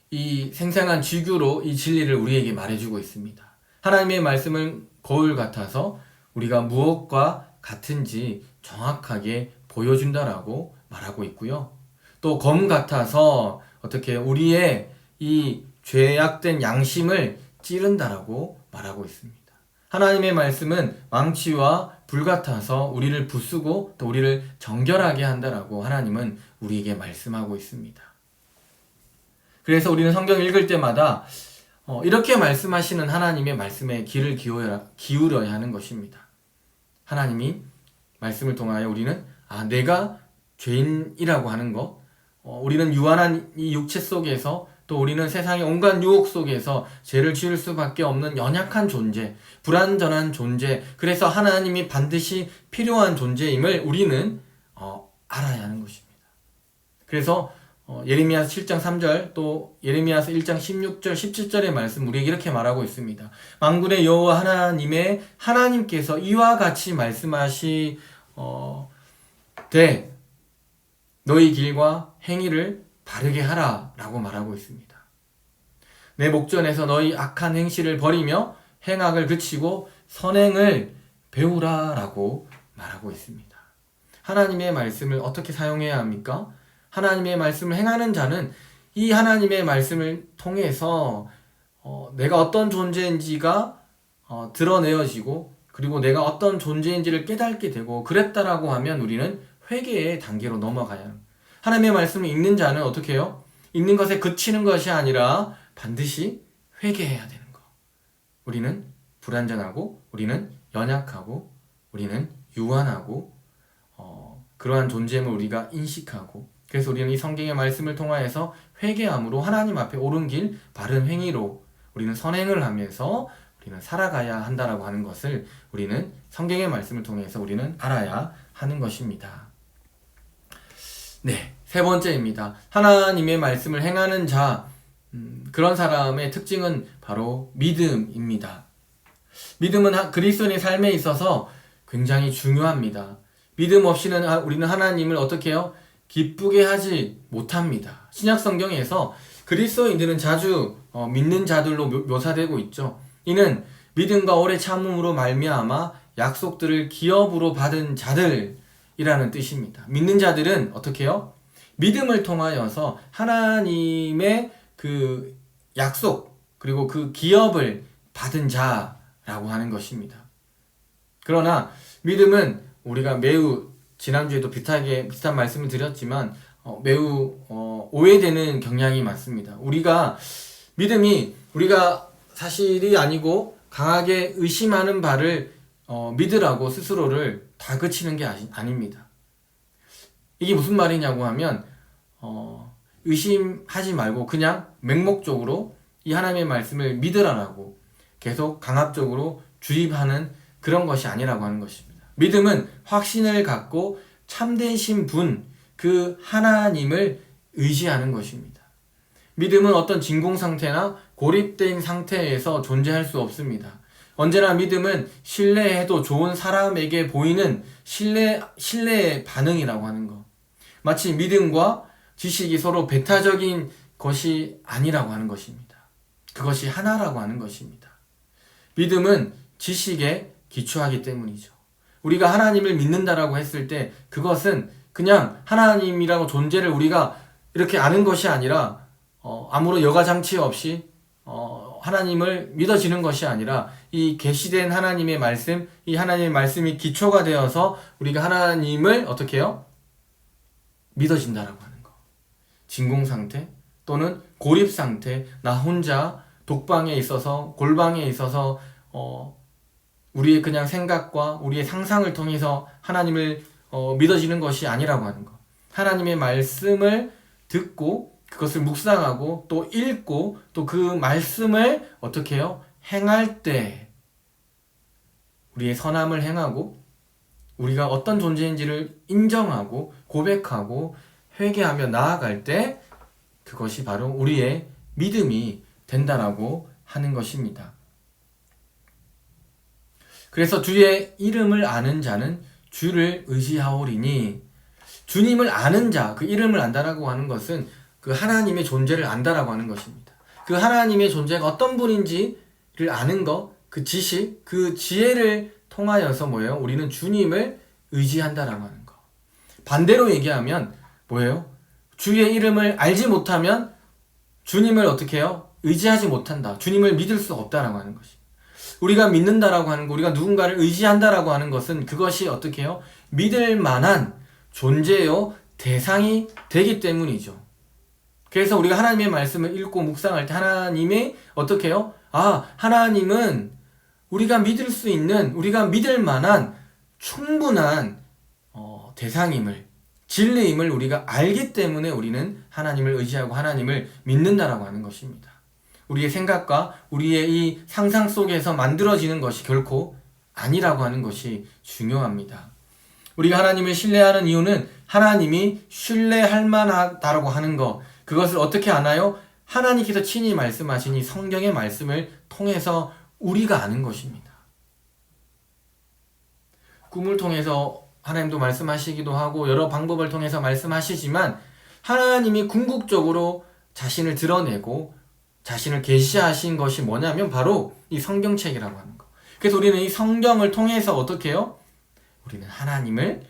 이 생생한 지규로 이 진리를 우리에게 말해주고 있습니다. 하나님의 말씀은 거울 같아서 우리가 무엇과 같은지 정확하게 보여준다라고 말하고 있고요. 또 검 같아서 어떻게 우리의 이 죄악된 양심을 찌른다라고 말하고 있습니다. 하나님의 말씀은 망치와 불 같아서 우리를 부수고 또 우리를 정결하게 한다라고 하나님은 우리에게 말씀하고 있습니다. 그래서 우리는 성경 읽을 때마다 이렇게 말씀하시는 하나님의 말씀에 귀를 기울여야 하는 것입니다. 하나님이 말씀을 통하여 우리는 내가 죄인이라고 하는 것, 우리는 유한한 이 육체 속에서 또 우리는 세상의 온갖 유혹 속에서 죄를 지을 수밖에 없는 연약한 존재, 불완전한 존재, 그래서 하나님이 반드시 필요한 존재임을 우리는 알아야 하는 것입니다. 그래서 예레미야서 7장 3절 또 예레미야서 1장 16절 17절의 말씀 우리에게 이렇게 말하고 있습니다. 만군의 여호와 하나님께서 이와 같이 말씀하시되 너희 길과 행위를 바르게 하라 라고 말하고 있습니다. 내 목전에서 너희 악한 행실을 버리며 행악을 그치고 선행을 배우라 라고 말하고 있습니다. 하나님의 말씀을 어떻게 사용해야 합니까? 하나님의 말씀을 행하는 자는 이 하나님의 말씀을 통해서 내가 어떤 존재인지가 드러내어지고 그리고 내가 어떤 존재인지를 깨닫게 되고 그랬다라고 하면 우리는 회개의 단계로 넘어가야 합니다. 하나님의 말씀을 읽는 자는 어떻게 해요? 읽는 것에 그치는 것이 아니라 반드시 회개해야 되는 것. 우리는 불완전하고 우리는 연약하고 우리는 유한하고 그러한 존재임을 우리가 인식하고 그래서 우리는 이 성경의 말씀을 통하여서 회개함으로 하나님 앞에 옳은 길 바른 행위로 우리는 선행을 하면서 우리는 살아가야 한다라고 하는 것을 우리는 성경의 말씀을 통해서 우리는 알아야 하는 것입니다. 네, 세 번째입니다. 하나님의 말씀을 행하는 자, 그런 사람의 특징은 바로 믿음입니다. 믿음은 그리스도인의 삶에 있어서 굉장히 중요합니다. 믿음 없이는 우리는 하나님을 어떻게 해요? 기쁘게 하지 못합니다. 신약 성경에서 그리스도인들은 자주 믿는 자들로 묘사되고 있죠. 이는 믿음과 오래 참음으로 말미암아 약속들을 기업으로 받은 자들이라는 뜻입니다. 믿는 자들은 어떻게 해요? 믿음을 통하여서 하나님의 그 약속 그리고 그 기업을 받은 자라고 하는 것입니다. 그러나 믿음은 우리가 매우 지난주에도 비슷한 말씀을 드렸지만 매우 오해되는 경향이 많습니다. 믿음이 우리가 사실이 아니고 강하게 의심하는 바를 믿으라고 스스로를 다그치는 게 아닙니다. 이게 무슨 말이냐고 하면 의심하지 말고 그냥 맹목적으로 이 하나님의 말씀을 믿으라라고 계속 강압적으로 주입하는 그런 것이 아니라고 하는 것입니다. 믿음은 확신을 갖고 참되신 분, 그 하나님을 의지하는 것입니다. 믿음은 어떤 진공 상태나 고립된 상태에서 존재할 수 없습니다. 언제나 믿음은 신뢰해도 좋은 사람에게 보이는 신뢰의 반응이라고 하는 것. 마치 믿음과 지식이 서로 배타적인 것이 아니라고 하는 것입니다. 그것이 하나라고 하는 것입니다. 믿음은 지식에 기초하기 때문이죠. 우리가 하나님을 믿는다라고 했을 때 그것은 그냥 하나님이라고 존재를 우리가 이렇게 아는 것이 아니라 아무런 여과장치 없이 하나님을 믿어지는 것이 아니라 이 계시된 하나님의 말씀, 이 하나님의 말씀이 기초가 되어서 우리가 하나님을 어떻게 해요? 믿어진다라고 하는 거. 진공 상태 또는 고립 상태, 나 혼자 독방에 있어서 골방에 있어서 우리의 그냥 생각과 우리의 상상을 통해서 하나님을 믿어지는 것이 아니라고 하는 것. 하나님의 말씀을 듣고 그것을 묵상하고 또 읽고 또 그 말씀을 어떻게 해요? 행할 때 우리의 선함을 행하고 우리가 어떤 존재인지를 인정하고 고백하고 회개하며 나아갈 때 그것이 바로 우리의 믿음이 된다라고 하는 것입니다. 그래서 주의 이름을 아는 자는 주를 의지하오리니, 주님을 아는 자, 그 이름을 안다라고 하는 것은 그 하나님의 존재를 안다라고 하는 것입니다. 그 하나님의 존재가 어떤 분인지를 아는 것, 그 지식, 그 지혜를 통하여서 뭐예요? 우리는 주님을 의지한다라고 하는 것. 반대로 얘기하면 뭐예요? 주의 이름을 알지 못하면 주님을 어떻게 해요? 의지하지 못한다. 주님을 믿을 수 없다라고 하는 것입니다. 우리가 믿는다라고 하는 거, 우리가 누군가를 의지한다라고 하는 것은 그것이 어떻게 해요? 믿을 만한 존재요, 대상이 되기 때문이죠. 그래서 우리가 하나님의 말씀을 읽고 묵상할 때 하나님이 어떻게 해요? 하나님은 우리가 믿을 수 있는, 우리가 믿을 만한 충분한 대상임을, 진리임을 우리가 알기 때문에 우리는 하나님을 의지하고 하나님을 믿는다라고 하는 것입니다. 우리의 생각과 우리의 이 상상 속에서 만들어지는 것이 결코 아니라고 하는 것이 중요합니다. 우리가 하나님을 신뢰하는 이유는 하나님이 신뢰할 만하다라고 하는 것, 그것을 어떻게 아나요? 하나님께서 친히 말씀하신 이 성경의 말씀을 통해서 우리가 아는 것입니다. 꿈을 통해서 하나님도 말씀하시기도 하고 여러 방법을 통해서 말씀하시지만 하나님이 궁극적으로 자신을 드러내고 자신을 계시하신 것이 뭐냐면 바로 이 성경책이라고 하는 거. 그래서 우리는 이 성경을 통해서 어떻게 해요? 우리는 하나님을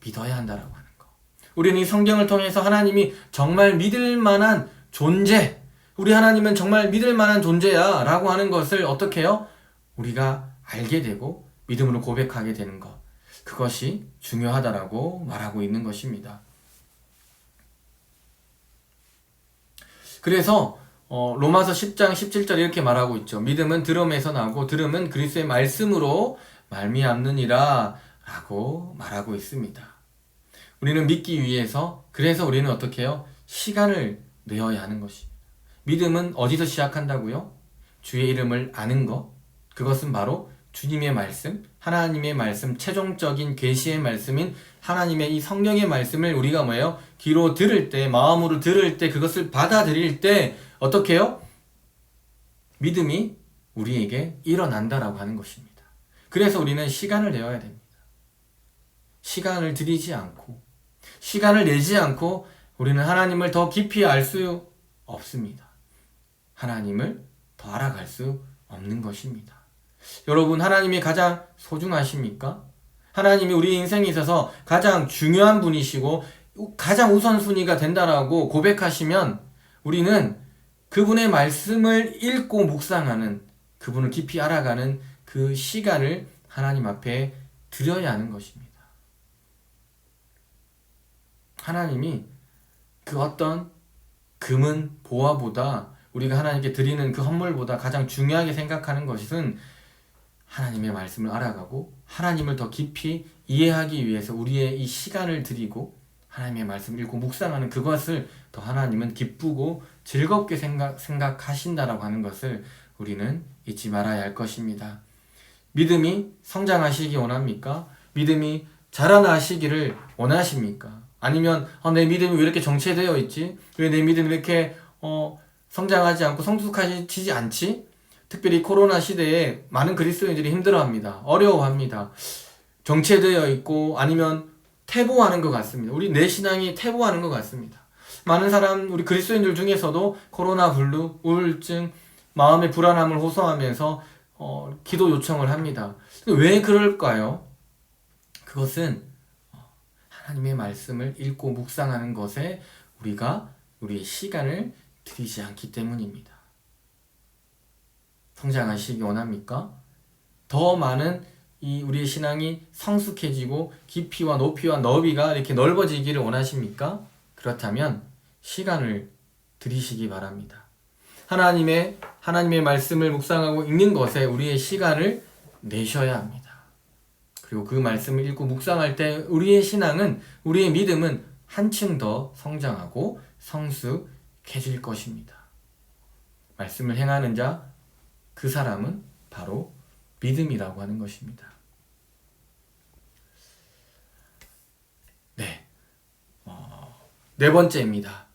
믿어야 한다라고 하는 거. 우리는 이 성경을 통해서 하나님이 정말 믿을 만한 존재, 우리 하나님은 정말 믿을 만한 존재야 라고 하는 것을 어떻게 해요? 우리가 알게 되고 믿음으로 고백하게 되는 것, 그것이 중요하다라고 말하고 있는 것입니다. 그래서 로마서 10장 17절 이렇게 말하고 있죠. 믿음은 들음에서 나고 들음은 그리스도의 말씀으로 말미암느니라 라고 말하고 있습니다. 우리는 믿기 위해서, 그래서 우리는 어떻게 해요? 시간을 내어야 하는 것입니다. 믿음은 어디서 시작한다고요? 주의 이름을 아는 것, 그것은 바로 주님의 말씀, 하나님의 말씀, 최종적인 계시의 말씀인 하나님의 이 성령의 말씀을 우리가 뭐예요? 귀로 들을 때, 마음으로 들을 때, 그것을 받아들일 때 어떻게 해요? 믿음이 우리에게 일어난다라고 하는 것입니다. 그래서 우리는 시간을 내어야 됩니다. 시간을 들이지 않고, 시간을 내지 않고 우리는 하나님을 더 깊이 알 수 없습니다. 하나님을 더 알아갈 수 없는 것입니다. 여러분, 하나님이 가장 소중하십니까? 하나님이 우리 인생에 있어서 가장 중요한 분이시고 가장 우선순위가 된다라고 고백하시면 우리는 그분의 말씀을 읽고 묵상하는, 그분을 깊이 알아가는 그 시간을 하나님 앞에 드려야 하는 것입니다. 하나님이 그 어떤 금은 보화보다, 우리가 하나님께 드리는 그 헌물보다 가장 중요하게 생각하는 것은 하나님의 말씀을 알아가고 하나님을 더 깊이 이해하기 위해서 우리의 이 시간을 드리고 하나님의 말씀을 읽고 묵상하는 그것을 더 하나님은 기쁘고 즐겁게 생각하신다라고 하는 것을 우리는 잊지 말아야 할 것입니다. 믿음이 성장하시기 원합니까? 믿음이 자라나시기를 원하십니까? 아니면 내 믿음이 왜 이렇게 정체되어 있지? 왜 내 믿음이 이렇게 성장하지 않고 성숙하지 않지? 특별히 코로나 시대에 많은 그리스도인들이 힘들어합니다. 어려워합니다. 정체되어 있고 아니면 퇴보하는 것 같습니다. 우리 내 신앙이 퇴보하는 것 같습니다. 많은 사람, 우리 그리스도인들 중에서도 코로나 블루, 우울증, 마음의 불안함을 호소하면서 기도 요청을 합니다. 왜 그럴까요? 그것은 하나님의 말씀을 읽고 묵상하는 것에 우리가 우리의 시간을 들이지 않기 때문입니다. 성장하시기 원합니까? 더 많은 우리의 신앙이 성숙해지고 깊이와 높이와 너비가 이렇게 넓어지기를 원하십니까? 그렇다면 시간을 들이시기 바랍니다. 하나님의 말씀을 묵상하고 읽는 것에 우리의 시간을 내셔야 합니다. 그리고 그 말씀을 읽고 묵상할 때 우리의 신앙은, 우리의 믿음은 한층 더 성장하고 성숙해질 것입니다. 말씀을 행하는 자, 그 사람은 바로 믿음이라고 하는 것입니다. 네. 네 번째입니다.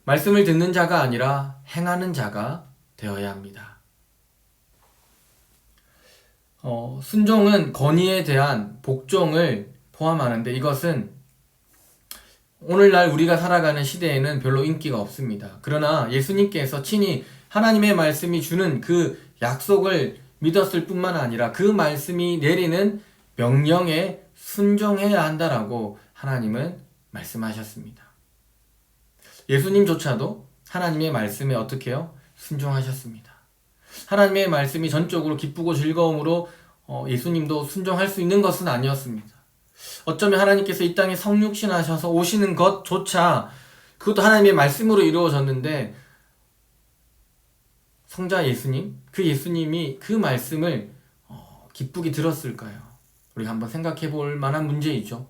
말씀을 듣는 자가 아니라 행하는 자가 되어야 합니다. 순종은 권위에 대한 복종을 포함하는데 이것은 오늘날 우리가 살아가는 시대에는 별로 인기가 없습니다. 그러나 예수님께서 친히 하나님의 말씀이 주는 그 약속을 믿었을 뿐만 아니라 그 말씀이 내리는 명령에 순종해야 한다라고 하나님은 말씀하셨습니다. 예수님조차도 하나님의 말씀에 어떻게 해요? 순종하셨습니다. 하나님의 말씀이 전적으로 기쁘고 즐거움으로 예수님도 순종할 수 있는 것은 아니었습니다. 어쩌면 하나님께서 이 땅에 성육신하셔서 오시는 것조차 그것도 하나님의 말씀으로 이루어졌는데 성자 예수님, 그 예수님이 그 말씀을 기쁘게 들었을까요? 우리가 한번 생각해 볼 만한 문제이죠.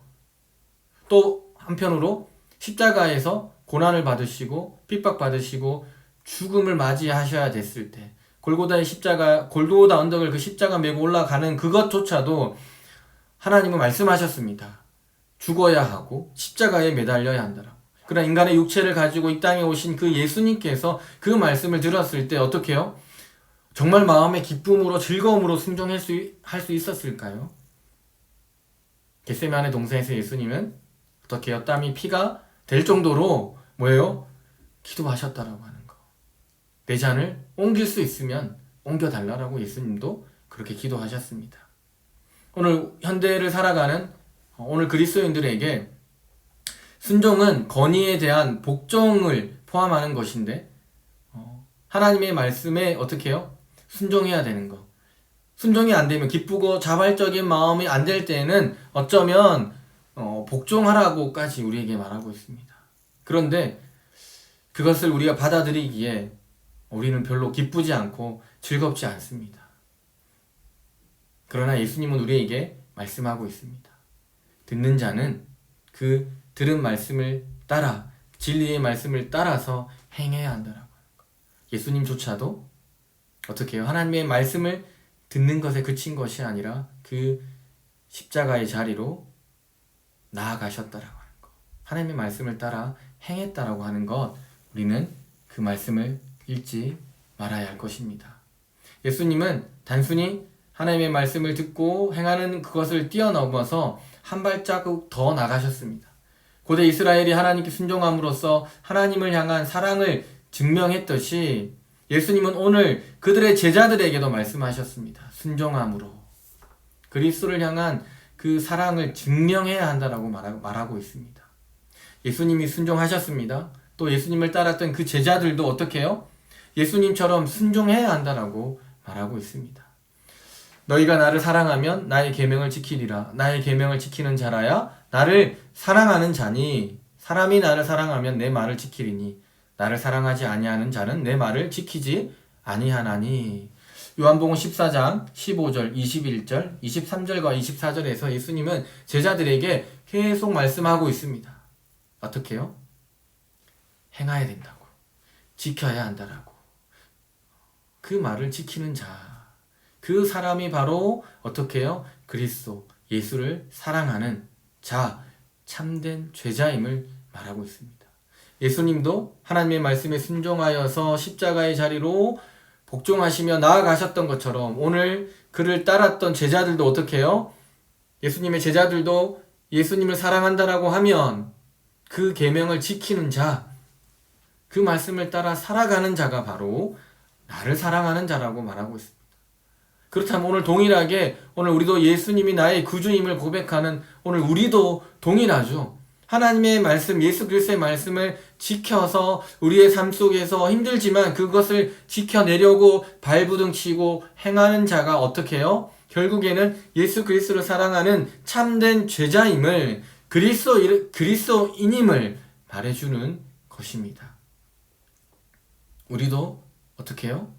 또 한편으로 십자가에서 고난을 받으시고 핍박받으시고 죽음을 맞이하셔야 됐을 때 골고다의 십자가, 골고다 언덕을 그 십자가 메고 올라가는 그것조차도 하나님은 말씀하셨습니다. 죽어야 하고 십자가에 매달려야 한다라고. 그러나 인간의 육체를 가지고 이 땅에 오신 그 예수님께서 그 말씀을 들었을 때 어떻게 해요? 정말 마음의 기쁨으로 즐거움으로 순종할 수 있었을까요? 겟세마네 동산에서 예수님은 어떻게 해요? 땀이 피가 될 정도로 뭐예요? 기도하셨다라고 하는 거. 내 잔을 옮길 수 있으면 옮겨달라고 예수님도 그렇게 기도하셨습니다. 오늘 현대를 살아가는 오늘 그리스도인들에게 순종은 권위에 대한 복종을 포함하는 것인데 하나님의 말씀에 어떻게 해요? 순종해야 되는 거. 순종이 안 되면 기쁘고 자발적인 마음이 안 될 때는 어쩌면 복종하라고까지 우리에게 말하고 있습니다. 그런데 그것을 우리가 받아들이기에 우리는 별로 기쁘지 않고 즐겁지 않습니다. 그러나 예수님은 우리에게 말씀하고 있습니다. 듣는 자는 그 들은 말씀을 따라 진리의 말씀을 따라서 행해야 한다라고 하는 것. 예수님조차도 어떻게 해요? 하나님의 말씀을 듣는 것에 그친 것이 아니라 그 십자가의 자리로 나아가셨다라고 하는 것. 하나님의 말씀을 따라 행했다라고 하는 것, 우리는 그 말씀을 읽지 말아야 할 것입니다. 예수님은 단순히 하나님의 말씀을 듣고 행하는 그것을 뛰어넘어서 한 발자국 더 나가셨습니다. 고대 이스라엘이 하나님께 순종함으로써 하나님을 향한 사랑을 증명했듯이 예수님은 오늘 그들의 제자들에게도 말씀하셨습니다. 순종함으로 그리스도를 향한 그 사랑을 증명해야 한다라고 말하고 있습니다. 예수님이 순종하셨습니다. 또 예수님을 따랐던 그 제자들도 어떻게 해요? 예수님처럼 순종해야 한다라고 말하고 있습니다. 너희가 나를 사랑하면 나의 계명을 지키리라. 나의 계명을 지키는 자라야 나를 사랑하는 자니. 사람이 나를 사랑하면 내 말을 지키리니 나를 사랑하지 아니하는 자는 내 말을 지키지 아니하나니. 요한복음 14장 15절, 21절, 23절과 24절에서 예수님은 제자들에게 계속 말씀하고 있습니다. 어떻게 해요? 행해야 된다고. 지켜야 한다라고. 그 말을 지키는 자. 그 사람이 바로 어떻게 해요? 그리스도, 예수를 사랑하는 자, 참된 죄자임을 말하고 있습니다. 예수님도 하나님의 말씀에 순종하여서 십자가의 자리로 복종하시며 나아가셨던 것처럼 오늘 그를 따랐던 제자들도 어떻게 해요? 예수님의 제자들도 예수님을 사랑한다라고 하면 그 계명을 지키는 자, 그 말씀을 따라 살아가는 자가 바로 나를 사랑하는 자라고 말하고 있습니다. 그렇다면 오늘 동일하게 오늘 우리도 예수님이 나의 구주임을 고백하는 오늘 우리도 동일하죠. 하나님의 말씀, 예수 그리스도의 말씀을 지켜서 우리의 삶 속에서 힘들지만 그것을 지켜내려고 발부둥치고 행하는 자가 어떻게 해요? 결국에는 예수 그리스도를 사랑하는 참된 죄자임을 그리스도인임을 말해주는 것입니다. 우리도 어떻게 해요?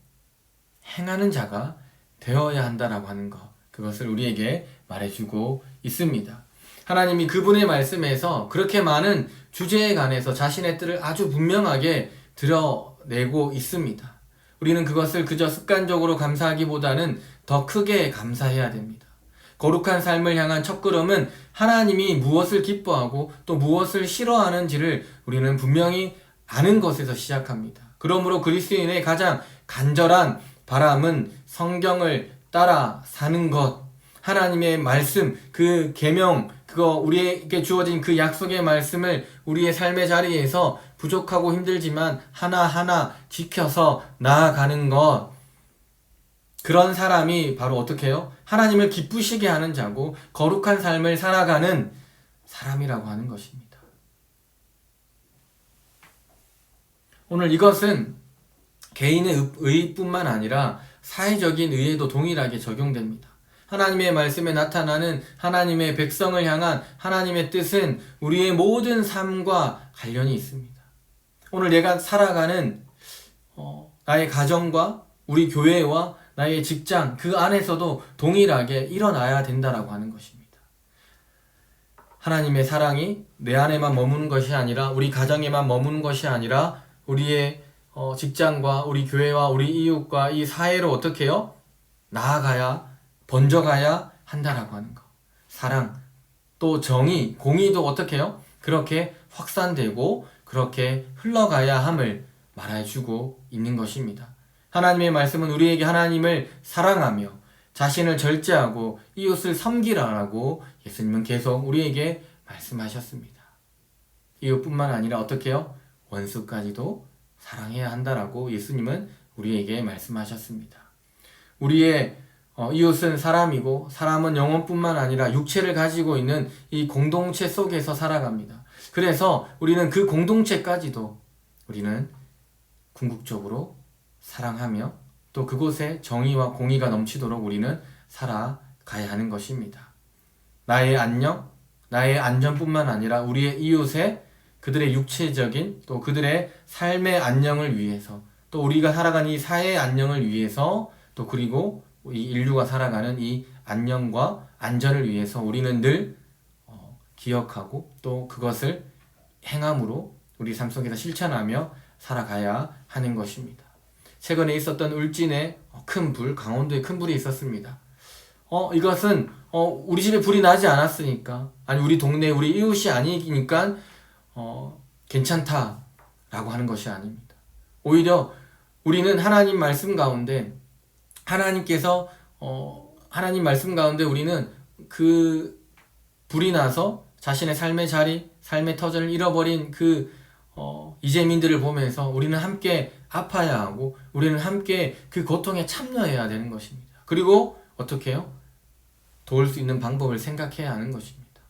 행하는 자가 되어야 한다라고 하는 것, 그것을 우리에게 말해주고 있습니다. 하나님이 그분의 말씀에서 그렇게 많은 주제에 관해서 자신의 뜻을 아주 분명하게 드러내고 있습니다. 우리는 그것을 그저 습관적으로 감사하기보다는 더 크게 감사해야 됩니다. 거룩한 삶을 향한 첫걸음은 하나님이 무엇을 기뻐하고 또 무엇을 싫어하는지를 우리는 분명히 아는 것에서 시작합니다. 그러므로 그리스도인의 가장 간절한 바람은 성경을 따라 사는 것, 하나님의 말씀, 그 계명, 그거 우리에게 주어진 그 약속의 말씀을 우리의 삶의 자리에서 부족하고 힘들지만 하나하나 지켜서 나아가는 것. 그런 사람이 바로 어떻게 해요? 하나님을 기쁘시게 하는 자고 거룩한 삶을 살아가는 사람이라고 하는 것입니다. 오늘 이것은 개인의 의뿐만 아니라 사회적인 의에도 동일하게 적용됩니다. 하나님의 말씀에 나타나는 하나님의 백성을 향한 하나님의 뜻은 우리의 모든 삶과 관련이 있습니다. 오늘 내가 살아가는 나의 가정과 우리 교회와 나의 직장 그 안에서도 동일하게 일어나야 된다라고 하는 것입니다. 하나님의 사랑이 내 안에만 머무는 것이 아니라 우리 가정에만 머무는 것이 아니라 우리의 직장과 우리 교회와 우리 이웃과 이 사회로 어떻게 해요? 나아가야 번져가야 한다라고 하는 것. 사랑 또 정의, 공의도 어떻게 해요? 그렇게 확산되고 그렇게 흘러가야 함을 말해주고 있는 것입니다. 하나님의 말씀은 우리에게 하나님을 사랑하며 자신을 절제하고 이웃을 섬기라라고 예수님은 계속 우리에게 말씀하셨습니다. 이웃뿐만 아니라 어떻게 해요? 원수까지도 사랑해야 한다라고 예수님은 우리에게 말씀하셨습니다. 우리의 이웃은 사람이고 사람은 영혼뿐만 아니라 육체를 가지고 있는 이 공동체 속에서 살아갑니다. 그래서 우리는 그 공동체까지도 우리는 궁극적으로 사랑하며 또 그곳에 정의와 공의가 넘치도록 우리는 살아가야 하는 것입니다. 나의 안녕, 나의 안전뿐만 아니라 우리의 이웃의 그들의 육체적인 또 그들의 삶의 안녕을 위해서 또 우리가 살아가는 이 사회의 안녕을 위해서 또 그리고 이 인류가 살아가는 이 안녕과 안전을 위해서 우리는 늘 기억하고 또 그것을 행함으로 우리 삶 속에서 실천하며 살아가야 하는 것입니다. 최근에 있었던 울진에 큰 불, 강원도에 큰 불이 있었습니다. 이것은 우리 집에 불이 나지 않았으니까 아니 우리 동네 우리 이웃이 아니니까 괜찮다라고 하는 것이 아닙니다. 오히려 우리는 하나님 말씀 가운데 하나님께서 하나님 말씀 가운데 우리는 그 불이 나서 자신의 삶의 자리, 삶의 터전을 잃어버린 그 이재민들을 보면서 우리는 함께 아파야 하고 우리는 함께 그 고통에 참여해야 되는 것입니다. 그리고 어떻게 해요? 도울 수 있는 방법을 생각해야 하는 것입니다.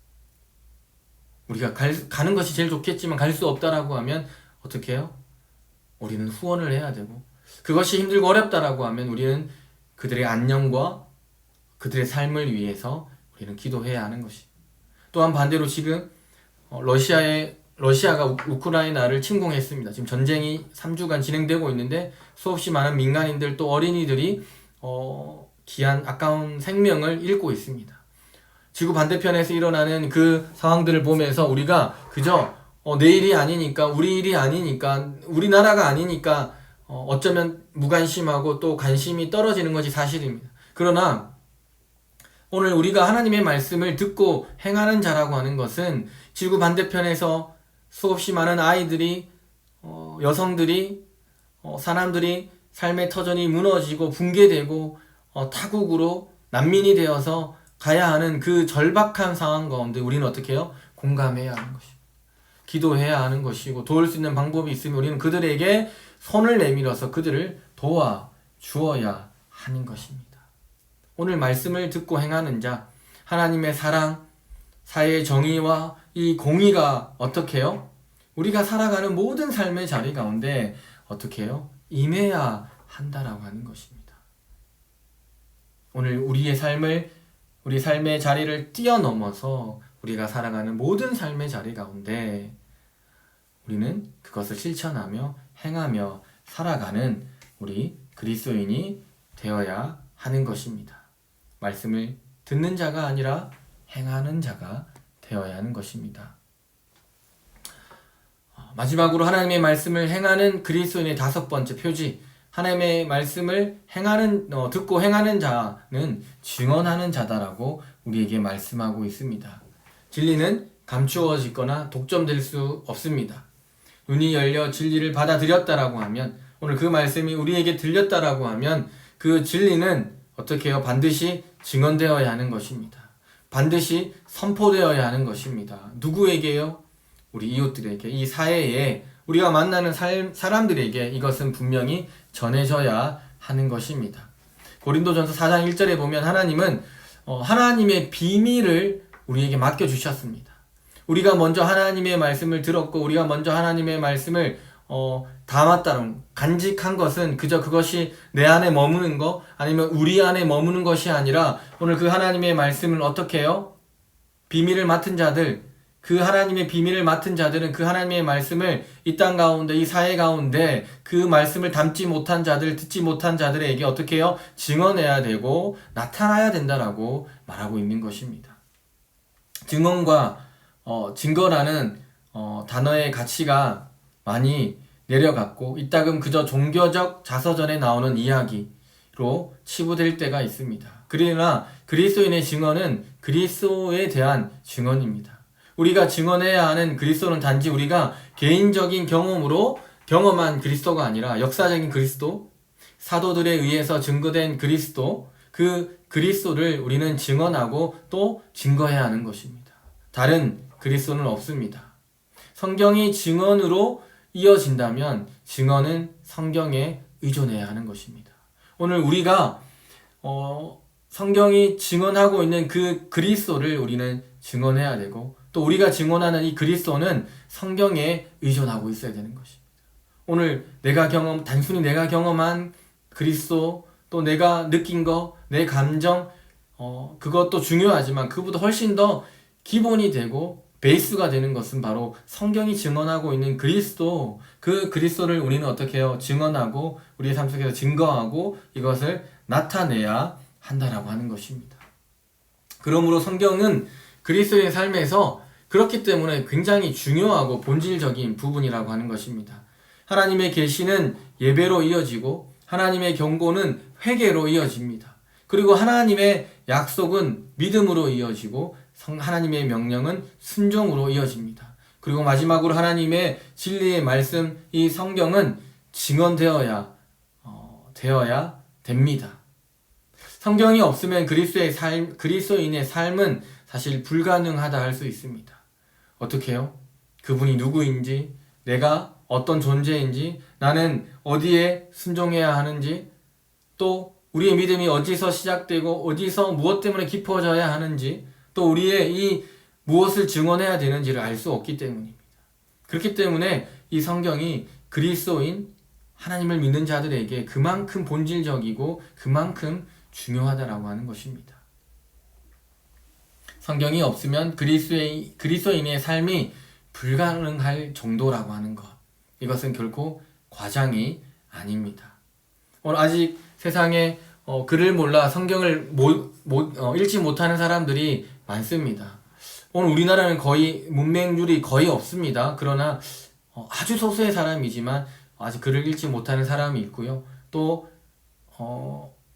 우리가 가는 것이 제일 좋겠지만 갈 수 없다라고 하면 어떻게 해요? 우리는 후원을 해야 되고 그것이 힘들고 어렵다라고 하면 우리는 그들의 안녕과 그들의 삶을 위해서 우리는 기도해야 하는 것입니다. 또한 반대로 지금 러시아가 우크라이나를 침공했습니다. 지금 전쟁이 3주간 진행되고 있는데 수없이 많은 민간인들 또 어린이들이 귀한 아까운 생명을 잃고 있습니다. 지구 반대편에서 일어나는 그 상황들을 보면서 우리가 그저 내 일이 아니니까 우리 일이 아니니까 우리나라가 아니니까 어쩌면 무관심하고 또 관심이 떨어지는 것이 사실입니다. 그러나 오늘 우리가 하나님의 말씀을 듣고 행하는 자라고 하는 것은 지구 반대편에서 수없이 많은 아이들이 여성들이 사람들이 삶의 터전이 무너지고 붕괴되고 타국으로 난민이 되어서 가야 하는 그 절박한 상황 가운데 우리는 어떻게 해요? 공감해야 하는 것입니다. 기도해야 하는 것이고 도울 수 있는 방법이 있으면 우리는 그들에게 손을 내밀어서 그들을 도와주어야 하는 것입니다. 오늘 말씀을 듣고 행하는 자, 하나님의 사랑, 사회의 정의와 이 공의가 어떻게 해요? 우리가 살아가는 모든 삶의 자리 가운데 어떻게 해요? 임해야 한다라고 하는 것입니다. 오늘 우리 삶의 자리를 뛰어넘어서 우리가 살아가는 모든 삶의 자리 가운데 우리는 그것을 실천하며 행하며 살아가는 우리 그리스도인이 되어야 하는 것입니다. 말씀을 듣는 자가 아니라 행하는 자가 되어야 하는 것입니다. 마지막으로 하나님의 말씀을 행하는 그리스도인의 5번째 표지, 하나님의 말씀을 듣고 행하는 자는 증언하는 자다라고 우리에게 말씀하고 있습니다. 진리는 감추어지거나 독점될 수 없습니다. 눈이 열려 진리를 받아들였다라고 하면, 오늘 그 말씀이 우리에게 들렸다라고 하면 그 진리는 어떻게 해요? 반드시 증언되어야 하는 것입니다. 반드시 선포되어야 하는 것입니다. 누구에게요? 우리 이웃들에게, 이 사회에 우리가 만나는 사람들에게 이것은 분명히 전해져야 하는 것입니다. 고린도전서 4장 1절에 보면 하나님은 하나님의 비밀을 우리에게 맡겨주셨습니다. 우리가 먼저 하나님의 말씀을 들었고 우리가 먼저 하나님의 말씀을 담았다는, 간직한 것은 그저 그것이 내 안에 머무는 거, 아니면 우리 안에 머무는 것이 아니라 오늘 그 하나님의 말씀을 어떻게 해요? 비밀을 맡은 자들, 그 하나님의 비밀을 맡은 자들은 그 하나님의 말씀을 이 땅 가운데, 이 사회 가운데 그 말씀을 담지 못한 자들, 듣지 못한 자들에게 어떻게 해요? 증언해야 되고 나타나야 된다라고 말하고 있는 것입니다. 증언과 증거라는 단어의 가치가 많이 내려갔고 이따금 그저 종교적 자서전에 나오는 이야기로 치부될 때가 있습니다. 그러나 그리스도인의 증언은 그리스도에 대한 증언입니다. 우리가 증언해야 하는 그리스도는 단지 우리가 개인적인 경험으로 경험한 그리스도가 아니라 역사적인 그리스도, 사도들에 의해서 증거된 그리스도, 그 그리스도를 우리는 증언하고 또 증거해야 하는 것입니다. 다른 그리스도는 없습니다. 성경이 증언으로 이어진다면 증언은 성경에 의존해야 하는 것입니다. 오늘 우리가 성경이 증언하고 있는 그 그리스도를 우리는 증언해야 되고 또 우리가 증언하는 이 그리스도는 성경에 의존하고 있어야 되는 것입니다. 오늘 단순히 내가 경험한 그리스도, 또 내가 느낀 거, 내 감정, 그것도 중요하지만 그보다 훨씬 더 기본이 되고 베이스가 되는 것은 바로 성경이 증언하고 있는 그리스도, 그 그리스도를 우리는 어떻게 해요? 증언하고 우리의 삶 속에서 증거하고 이것을 나타내야 한다라고 하는 것입니다. 그러므로 성경은 그리스도의 삶에서 그렇기 때문에 굉장히 중요하고 본질적인 부분이라고 하는 것입니다. 하나님의 계시는 예배로 이어지고 하나님의 경고는 회개로 이어집니다. 그리고 하나님의 약속은 믿음으로 이어지고 하나님의 명령은 순종으로 이어집니다. 그리고 마지막으로 하나님의 진리의 말씀, 이 성경은 증언되어야 됩니다. 성경이 없으면 그리스도인의 삶은 사실 불가능하다 할 수 있습니다. 어떻게 해요? 그분이 누구인지, 내가 어떤 존재인지, 나는 어디에 순종해야 하는지, 또 우리의 믿음이 어디서 시작되고 어디서 무엇 때문에 깊어져야 하는지, 또 우리의 이 무엇을 증언해야 되는지를 알 수 없기 때문입니다. 그렇기 때문에 이 성경이 그리스도인 하나님을 믿는 자들에게 그만큼 본질적이고 그만큼 중요하다라고 하는 것입니다. 성경이 없으면 그리스도인의 삶이 불가능할 정도라고 하는 것, 이것은 결코 과장이 아닙니다. 오늘 아직 세상에 글을 몰라 성경을 읽지 못하는 사람들이 많습니다. 오늘 우리나라는 거의 문맹률이 거의 없습니다. 그러나 아주 소수의 사람이지만 아직 글을 읽지 못하는 사람이 있고요. 또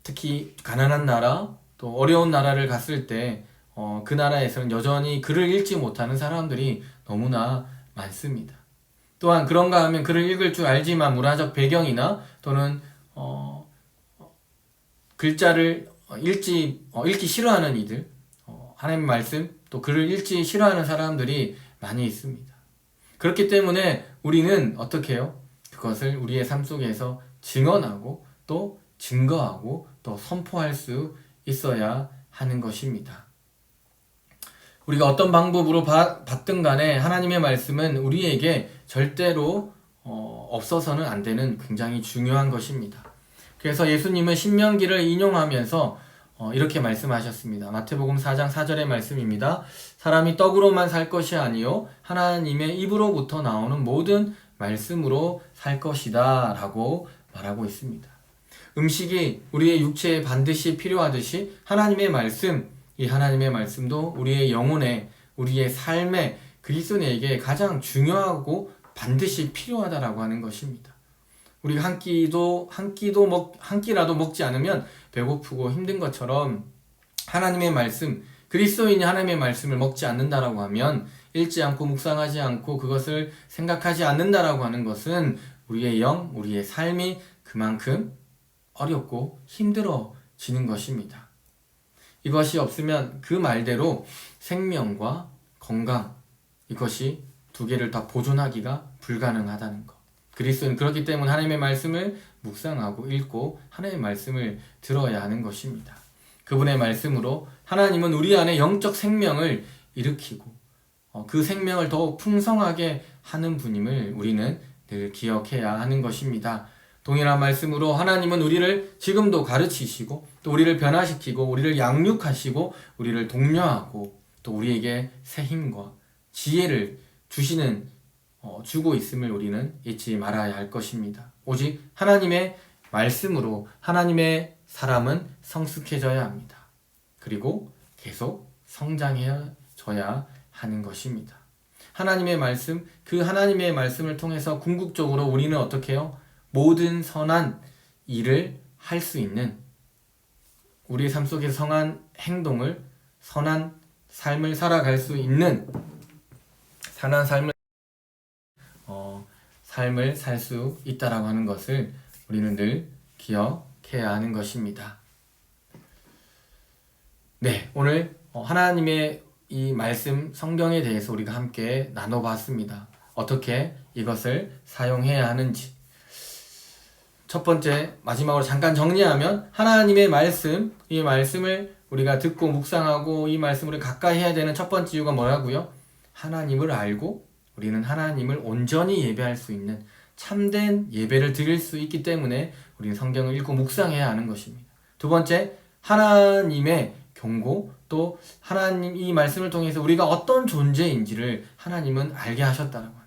특히 가난한 나라, 또 어려운 나라를 갔을 때 그 나라에서는 여전히 글을 읽지 못하는 사람들이 너무나 많습니다. 또한 그런가 하면 글을 읽을 줄 알지만 문화적 배경이나 또는 글자를 읽기 싫어하는 이들, 하나님의 말씀, 또 글을 읽지 싫어하는 사람들이 많이 있습니다. 그렇기 때문에 우리는 어떻게 해요? 그것을 우리의 삶 속에서 증언하고 또 증거하고 또 선포할 수 있어야 하는 것입니다. 우리가 어떤 방법으로 받든 간에 하나님의 말씀은 우리에게 절대로 없어서는 안 되는 굉장히 중요한 것입니다. 그래서 예수님은 신명기를 인용하면서 이렇게 말씀하셨습니다. 마태복음 4장 4절의 말씀입니다. 사람이 떡으로만 살 것이 아니요 하나님의 입으로부터 나오는 모든 말씀으로 살 것이다 라고 말하고 있습니다. 음식이 우리의 육체에 반드시 필요하듯이 하나님의 말씀, 이 하나님의 말씀도 우리의 영혼에, 우리의 삶에, 그리스도인에게 가장 중요하고 반드시 필요하다라고 하는 것입니다. 우리가 한 끼라도 먹지 않으면 배고프고 힘든 것처럼 하나님의 말씀, 그리스도인이 하나님의 말씀을 먹지 않는다라고 하면, 읽지 않고 묵상하지 않고 그것을 생각하지 않는다라고 하는 것은 우리의 영, 우리의 삶이 그만큼 어렵고 힘들어지는 것입니다. 이것이 없으면 그 말대로 생명과 건강, 이것이 두 개를 다 보존하기가 불가능하다는 것. 그리스도는 그렇기 때문에 하나님의 말씀을 묵상하고 읽고 하나님의 말씀을 들어야 하는 것입니다. 그분의 말씀으로 하나님은 우리 안에 영적 생명을 일으키고 그 생명을 더욱 풍성하게 하는 분임을 우리는 늘 기억해야 하는 것입니다. 동일한 말씀으로 하나님은 우리를 지금도 가르치시고 또 우리를 변화시키고 우리를 양육하시고 우리를 독려하고 또 우리에게 새 힘과 지혜를 주고 있음을 우리는 잊지 말아야 할 것입니다. 오직 하나님의 말씀으로 하나님의 사람은 성숙해져야 합니다. 그리고 계속 성장해져야 하는 것입니다. 하나님의 말씀, 그 하나님의 말씀을 통해서 궁극적으로 우리는 어떻게 해요? 모든 선한 일을 할 수 있는, 우리의 삶 속에서 선한 행동을, 선한 삶을 살아갈 수 있는, 선한 삶을 살 수 있다라고 하는 것을 우리는 늘 기억해야 하는 것입니다. 네, 오늘 하나님의 이 말씀 성경에 대해서 우리가 함께 나눠봤습니다. 어떻게 이것을 사용해야 하는지. 첫 번째, 마지막으로 잠깐 정리하면 하나님의 말씀, 이 말씀을 우리가 듣고 묵상하고 이 말씀을 가까이 해야 되는 첫 번째 이유가 뭐라고요? 하나님을 알고 우리는 하나님을 온전히 예배할 수 있는 참된 예배를 드릴 수 있기 때문에 우리는 성경을 읽고 묵상해야 하는 것입니다. 두 번째, 하나님의 경고, 또 하나님 이 말씀을 통해서 우리가 어떤 존재인지를 하나님은 알게 하셨다는 거예요.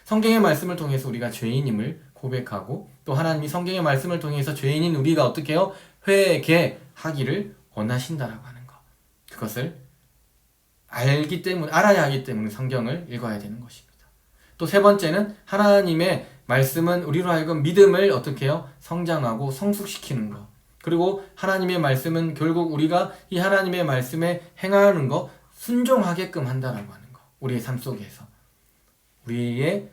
성경의 말씀을 통해서 우리가 죄인임을 고백하고 또 하나님이 성경의 말씀을 통해서 죄인인 우리가 어떻게 해요? 회개하기를 원하신다라고 하는 것. 그것을 알아야 하기 때문에 성경을 읽어야 되는 것입니다. 또 세 번째는 하나님의 말씀은 우리로 하여금 믿음을 어떻게 해요? 성장하고 성숙시키는 것. 그리고 하나님의 말씀은 결국 우리가 이 하나님의 말씀에 행하는 것, 순종하게끔 한다라고 하는 것. 우리의 삶 속에서. 우리의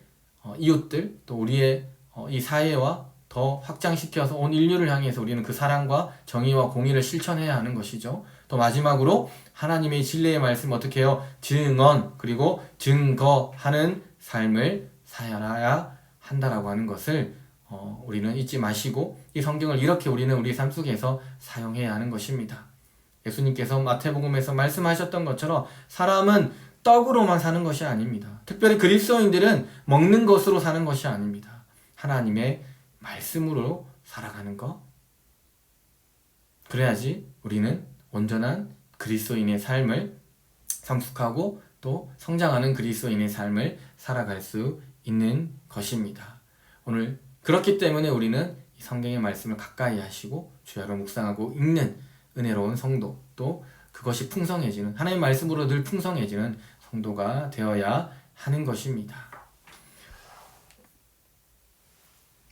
이웃들, 또 우리의 이 사회와 더 확장시켜서 온 인류를 향해서 우리는 그 사랑과 정의와 공의를 실천해야 하는 것이죠. 또 마지막으로 하나님의 진리의 말씀 어떻게 해요? 증언, 그리고 증거하는 삶을 살아야 한다라고 하는 것을 우리는 잊지 마시고 이 성경을 이렇게 우리는 우리 삶 속에서 사용해야 하는 것입니다. 예수님께서 마태복음에서 말씀하셨던 것처럼 사람은 떡으로만 사는 것이 아닙니다. 특별히 그리스도인들은 먹는 것으로 사는 것이 아닙니다. 하나님의 말씀으로 살아가는 것. 그래야지 우리는 온전한 그리스도인의 삶을 성숙하고 또 성장하는 그리스도인의 삶을 살아갈 수 있는 것입니다. 오늘 그렇기 때문에 우리는 이 성경의 말씀을 가까이 하시고 주야로 묵상하고 읽는 은혜로운 성도, 또 그것이 풍성해지는, 하나님의 말씀으로 늘 풍성해지는 성도가 되어야 하는 것입니다.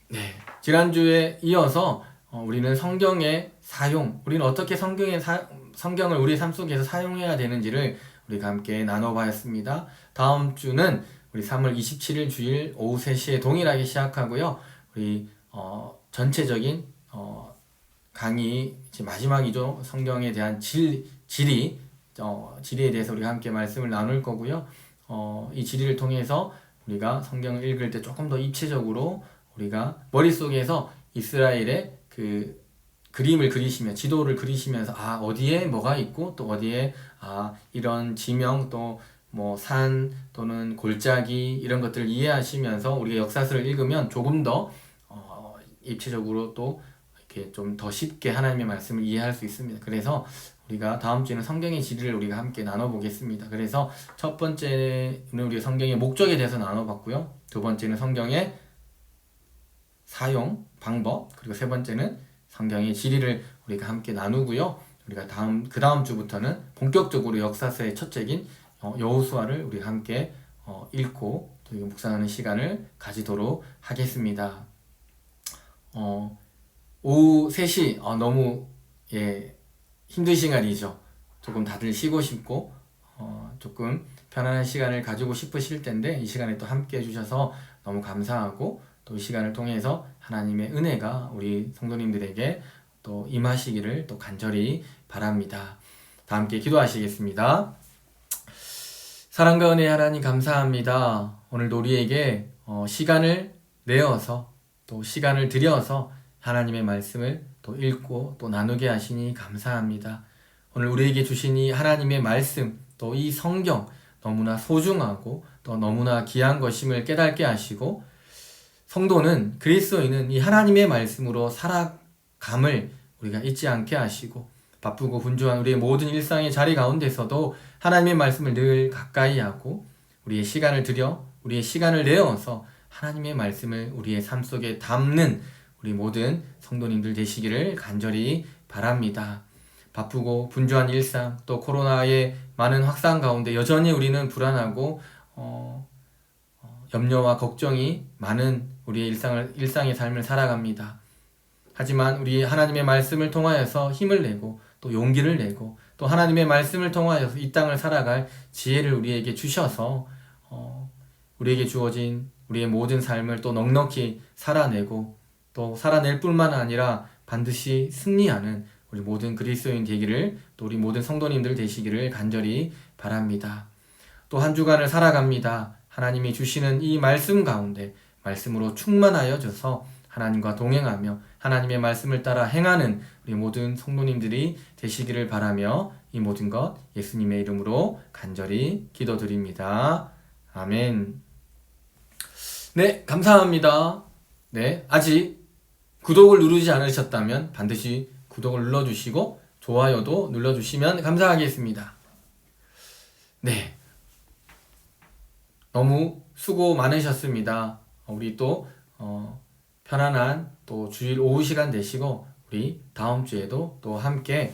네, 지난주에 이어서 우리는 성경의 사용, 우리는 어떻게 성경을 우리 삶 속에서 사용해야 되는지를 우리가 함께 나눠봤습니다. 다음 주는 우리 3월 27일 주일 오후 3시에 동일하게 시작하고요. 우리 전체적인 강의 이제 마지막이죠. 성경에 대한 지리에 대해서 우리가 함께 말씀을 나눌 거고요. 이 지리를 통해서 우리가 성경을 읽을 때 조금 더 입체적으로 우리가 머릿속에서 이스라엘의 그 그림을 그리시며 지도를 그리시면서 어디에 뭐가 있고 또 어디에 이런 지명 또 뭐 산 또는 골짜기 이런 것들을 이해하시면서 우리가 역사서를 읽으면 조금 더 입체적으로 또 이렇게 좀 더 쉽게 하나님의 말씀을 이해할 수 있습니다. 그래서 우리가 다음 주에는 성경의 지리를 우리가 함께 나눠보겠습니다. 그래서 첫 번째는 우리 성경의 목적에 대해서 나눠봤고요. 두 번째는 성경의 사용 방법, 그리고 세 번째는 성경의 지리를 우리가 함께 나누고요. 우리가 그 다음 주부터는 본격적으로 역사서의 첫 책인 여호수아를 우리 함께 읽고 또 묵상하는 시간을 가지도록 하겠습니다. 오후 3시 너무 힘든 시간이죠. 조금 다들 쉬고 싶고 조금 편안한 시간을 가지고 싶으실 텐데 이 시간에 또 함께 해주셔서 너무 감사하고 또 이 시간을 통해서 하나님의 은혜가 우리 성도님들에게 또 임하시기를 또 간절히 바랍니다. 다 함께 기도하시겠습니다. 사랑과 은혜의 하나님 감사합니다. 오늘도 우리에게 시간을 내어서 또 시간을 들여서 하나님의 말씀을 또 읽고 또 나누게 하시니 감사합니다. 오늘 우리에게 주신 이 하나님의 말씀, 또 이 성경 너무나 소중하고 또 너무나 귀한 것임을 깨닫게 하시고 성도는 그리스도인은 이 하나님의 말씀으로 살아감을 우리가 잊지 않게 하시고 바쁘고 분주한 우리의 모든 일상의 자리 가운데서도 하나님의 말씀을 늘 가까이 하고 우리의 시간을 들여 우리의 시간을 내어서 하나님의 말씀을 우리의 삶 속에 담는 우리 모든 성도님들 되시기를 간절히 바랍니다. 바쁘고 분주한 일상 또 코로나의 많은 확산 가운데 여전히 우리는 불안하고 염려와 걱정이 많은 우리의 일상의 삶을 살아갑니다. 하지만 우리 하나님의 말씀을 통하여서 힘을 내고 또 용기를 내고 또 하나님의 말씀을 통하여서 이 땅을 살아갈 지혜를 우리에게 주셔서 우리에게 주어진 우리의 모든 삶을 또 넉넉히 살아내고 또 살아낼 뿐만 아니라 반드시 승리하는 우리 모든 그리스도인 되기를 또 우리 모든 성도님들 되시기를 간절히 바랍니다. 또 한 주간을 살아갑니다. 하나님이 주시는 이 말씀 가운데 말씀으로 충만하여져서 하나님과 동행하며 하나님의 말씀을 따라 행하는 우리 모든 성도님들이 되시기를 바라며 이 모든 것 예수님의 이름으로 간절히 기도드립니다. 아멘. 네, 감사합니다. 네, 아직 구독을 누르지 않으셨다면 반드시 구독을 눌러주시고 좋아요도 눌러주시면 감사하겠습니다. 네, 너무 수고 많으셨습니다. 우리 또 편안한 또 주일 오후 시간 되시고 우리 다음 주에도 또 함께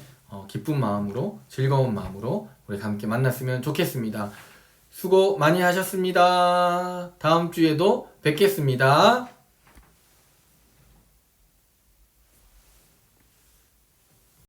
기쁜 마음으로 즐거운 마음으로 우리 함께 만났으면 좋겠습니다. 수고 많이 하셨습니다. 다음 주에도 뵙겠습니다.